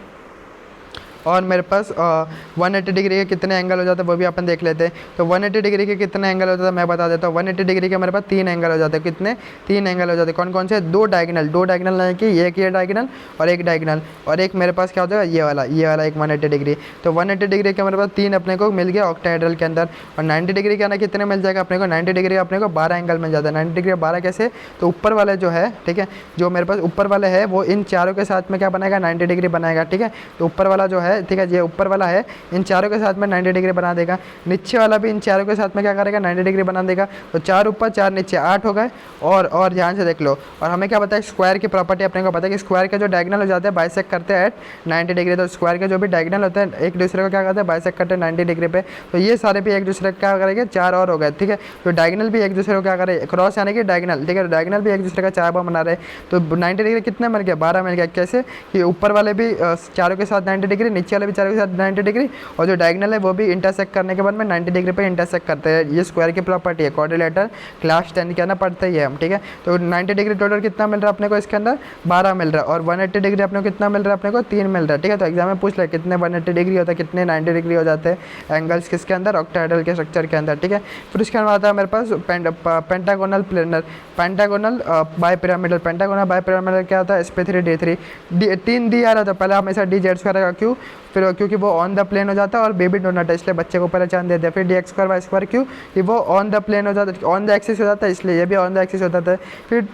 और मेरे पास 180 डिग्री के कितने एंगल हो जाते हैं वो भी अपन देख लेते हैं। तो 180 डिग्री के कितने एंगल हो जाते हैं मैं बता देता हूँ। 180 डिग्री के मेरे पास 3 एंगल हो जाते हैं, कितने, 3 एंगल हो जाते हैं। कौन कौन से, दो डायगनल यानी कि एक ये डायगनल और एक डायगनल, और एक मेरे पास क्या होता है, ये वाला एक 180 डिग्री। तो 180 डिग्री के मेरे पास 3 अपने को मिल गया ऑक्टाहेड्रल के अंदर। और 90 डिग्री के अंदर कितने मिल जाएगा अपने को, 90 डिग्री अपने को 12 एंगल मिल जाता है। 90 डिग्री 12 कैसे, तो ऊपर वाले जो है, ठीक है, जो मेरे पास ऊपर वाले है वो इन चारों के साथ में क्या बनाएगा, 90 डिग्री बनाएगा, ठीक है। तो ऊपर वाला जो है है, ठीक है, ये ऊपर वाला है, इन चारों के साथ में 90 डिग्री बना देगा। नीचे वाला भी इन चारों के साथ में क्या करेगा, 90 डिग्री बना देगा। तो 4 ऊपर 4 नीचे 8 हो गए। और ध्यान से देख लो, और हमें क्या पता है, स्क्वायर की प्रॉपर्टी अपने को पता है कि स्क्वायर के जो डायगोनल हो जाते हैं बाइसेक्ट करते हैं एट 90 डिग्री। तो स्क्वायर के जो भी डायगोनल होते हैं एक दूसरे को क्या करते हैं, बाइसेक्ट करते हैं 90 डिग्री पे। तो ये सारे भी एक दूसरे को क्या करेंगे, 4 और हो गए, ठीक है। तो डायगोनल भी एक दूसरे को क्या करें, क्रॉस यानी कि डायगोनल, ठीक है, डायगोनल भी एक दूसरे का 4 बार बना रहे। तो 90 डिग्री कितने मिल गया, 12 मिल गया। कैसे कि ऊपर वाले भी चारों के साथ 90 डिग्री, नीचे वाले भी चारों के साथ 90 डिग्री, और जो डायगोनल है वो भी इंटरसेक्ट करने के बाद में 90 डिग्री पे इंटरसेक्ट करते हैं। ये स्क्वायर की प्रॉपर्टी है, क्वाड्रिलेटरल क्लास 10 के अंदर पढ़ते ही है हम, ठीक है। तो 90 डिग्री टोटल कितना मिल रहा है अपने को इसके अंदर, 12 मिल रहा है। और 180 डिग्री अपने को कितना मिल रहा है, अपने को 3 मिल रहा है, ठीक है। तो एग्जाम में पूछ ले कितने 180 डिग्री होता है, कितने 90 डिग्री हो जाते हैं एंगल्स किसके अंदर, ऑक्टाहेड्रल के स्ट्रक्चर के अंदर, ठीक है। फिर उसके बाद आता है मेरे पास pentagonal planar, pentagonal bipyramidal. Pentagonal bipyramidal क्या होता है, sp3d3 3 डी आ रहा था पहले, हमेशा डी जेड स्क्वायर का, क्यों, फिर क्योंकि वो ऑन द प्लेन हो जाता है और बेबी डोनट है इसलिए बच्चे को पहचान देते हैं। फिर D X square Y square, क्यों कि वो ऑन द प्लेन हो जाता है, ऑन द एक्सिस हो जाता है इसलिए ये भी ऑन द एक्सिस होता है।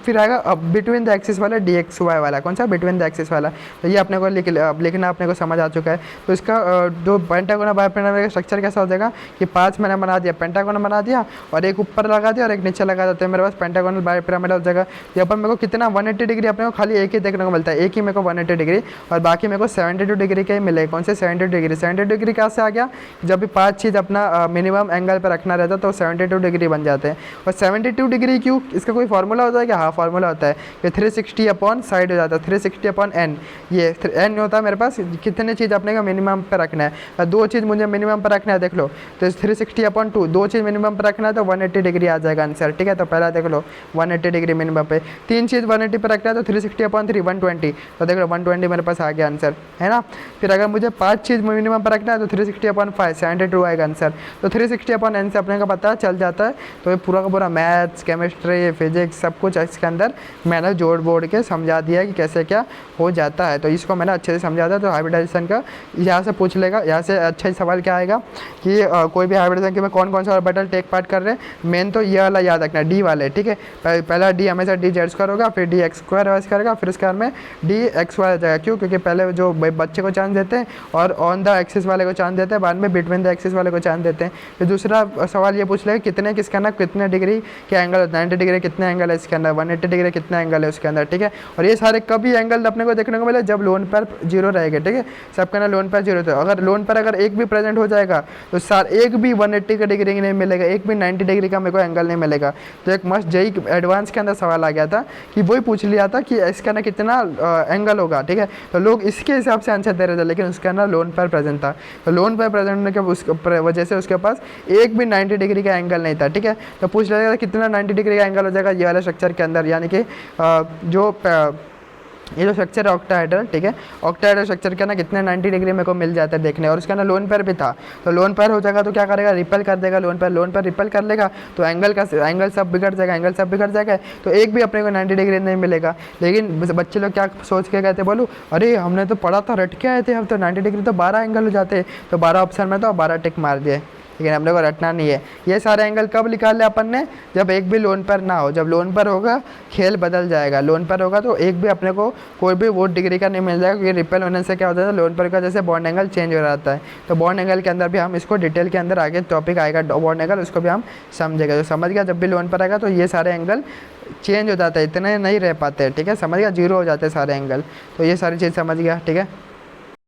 फिर आएगा बिटवीन द एक्सिस वाला डी एक्स वाई वाला, कौन सा, बिटवीन द एक्सिस वाला। तो ये अपने को लिखना अपने को समझ आ चुका है। तो इसका जो पेंटागोनल बाय पिरामिडल का स्ट्रक्चर कैसा हो जाएगा कि 5 मैंने बना दिया, पेंटागोनल बना दिया और एक ऊपर लगा दिया और एक नीचे लगा देते हैं, मेरे पास पेंटागोनल बाय पिरामिडल हो जाएगा। यहाँ पर मेरे को कितना 180 डिग्री अपने को खाली एक ही देखने को मिलता है, एक ही मेरे को 180 डिग्री, और बाकी मेरे को 72 डिग्री के ही मिले। कौन से 72 डिग्री, 72 डिग्री कहाँ से आ गया, जब भी 5 चीज़ अपना मिनिमम एंगल पर रखना रहता है तो 72 डिग्री बन जाते हैं। और 72 डिग्री क्यों, इसका कोई फार्मूला होता है क्या, हाँ फार्मूला होता है कि 360 अपॉन साइड हो जाता है, 360 अपॉन एन, ये एन होता है मेरे पास, कितने चीज़ अपने को मिनिमम पर रखना है, 2 चीज़ मुझे मिनिमम पर रखना है, देख लो। तो 360 अपॉन 2, 2 चीज़ मिनिमम पर रखना है तो 180 डिग्री आ जाएगा आंसर, ठीक है। तो पहला देख लो 180 डिग्री मिनिमम पे, 3 चीज़ 180 पर रखना है तो 360 अपॉन 3 120, तो देख लो 120 मेरे पास आ गया आंसर, है ना। फिर अगर मुझे 5 चीज़ मिनिमम पर रखना है तो 360 अपॉन 5 72 आएगा आंसर। तो 360 अपॉन एन से अपने को पता चल जाता है। तो ये पूरा का पूरा मैथ्स, केमिस्ट्री, फिजिक्स सब कुछ इसके अंदर मैंने जोड़ बोड़ के समझा दिया है कि कैसे क्या हो जाता है। तो इसको मैंने अच्छे से समझा था। तो हाइब्रिडाइजेशन का यहाँ से पूछ लेगा, यहाँ से अच्छा सवाल क्या आएगा कि कोई भी हाइब्रिडाइजेशन के में कौन कौन सा ऑर्बिटल टेक पार्ट कर रहे हैं। मेन तो ये वाला याद रखना, डी वाले, ठीक है। पहला डी हमेशा डी जेड स्क्वायर होगा, फिर डी एक्स स्क्वायर वाई करेगा, फिर उसके बाद में डी एक्स वाई आ जाएगा। क्यों, क्योंकि पहले जो बच्चे को चांस देते हैं और ऑन द एक्सिस वाले को चांस देते हैं, बाद में बिटवीन द एक्सिस वाले को चांस देते हैं। फिर दूसरा सवाल ये पूछ लेगा कितने किसके अंदर कितने डिग्री के एंगल होता है, 90 डिग्री कितने एंगल है इसके अंदर, 180 डिग्री कितना एंगल है उसके अंदर, ठीक है। और ये सारे कभी एंगल अपने को देखने को मिले जब लोन पर 0 रहेगा, ठीक है। सबके अंदर लोन पर 0 होता है। अगर लोन पर अगर एक भी प्रेजेंट हो जाएगा तो एक भी 180 का डिग्री नहीं मिलेगा, एक भी 90 डिग्री का मेरे को एंगल नहीं मिलेगा। तो एक मस्ट जेई एडवांस के अंदर सवाल आ गया था कि वही पूछ लिया था कि इसके अंदर कितना एंगल होगा, ठीक है। तो लोग इसके हिसाब से आंसर दे रहे थे, लेकिन उसके अंदर लोन पर प्रेजेंट था। तो लोन पर प्रेजेंट होने के वजह से उसके पास एक भी 90 डिग्री का एंगल नहीं था, ठीक है। तो पूछ लिया था कितना 90 डिग्री का एंगल हो जाएगा ये वाले स्ट्रक्चर के अंदर, यानी कि ये जो स्ट्रक्चर है ऑक्टाहेड्रल, ठीक है। ऑक्टाहेड्रल स्ट्रक्चर के ना कितने 90 डिग्री मेरे को मिल जाता है देखने। और उसके अंदर लोन पर भी था, तो लोन पर हो जाएगा तो क्या करेगा, रिपेल कर देगा लोन पर रिपेल कर लेगा तो एंगल सब बिगड़ जाएगा, तो एक भी अपने को 90 डिग्री नहीं मिलेगा। लेकिन बच्चे लोग क्या सोच के गए थे, बोलूँ अरे हमने तो पढ़ा था, रट के आए थे हम, तो 90 डिग्री तो 12 एंगल हो जाते, तो 12 ऑप्शन में तो 12 टिक मार दिए। लेकिन हम लोग को रटना नहीं है। ये सारे एंगल कब निकाल लिया अपन ने, जब एक भी लोन पर ना हो। जब लोन पर होगा खेल बदल जाएगा, लोन पर होगा तो एक भी अपने को कोई भी वो डिग्री का नहीं मिल जाएगा, क्योंकि रिपेल होने से क्या होता है, लोन पर का जैसे बॉन्ड एंगल चेंज हो जाता है। तो बॉन्ड एंगल के अंदर भी हम इसको डिटेल के अंदर आगे टॉपिक आएगा बॉन्ड एंगल, उसको भी हम समझेगा। तो समझ गया, जब भी लोन पर आएगा तो ये सारे एंगल चेंज हो जाता है, इतने नहीं रह पाते, ठीक है। समझ गया, 0 हो जाते हैं सारे एंगल। तो ये सारी चीज़ समझ गया, ठीक है।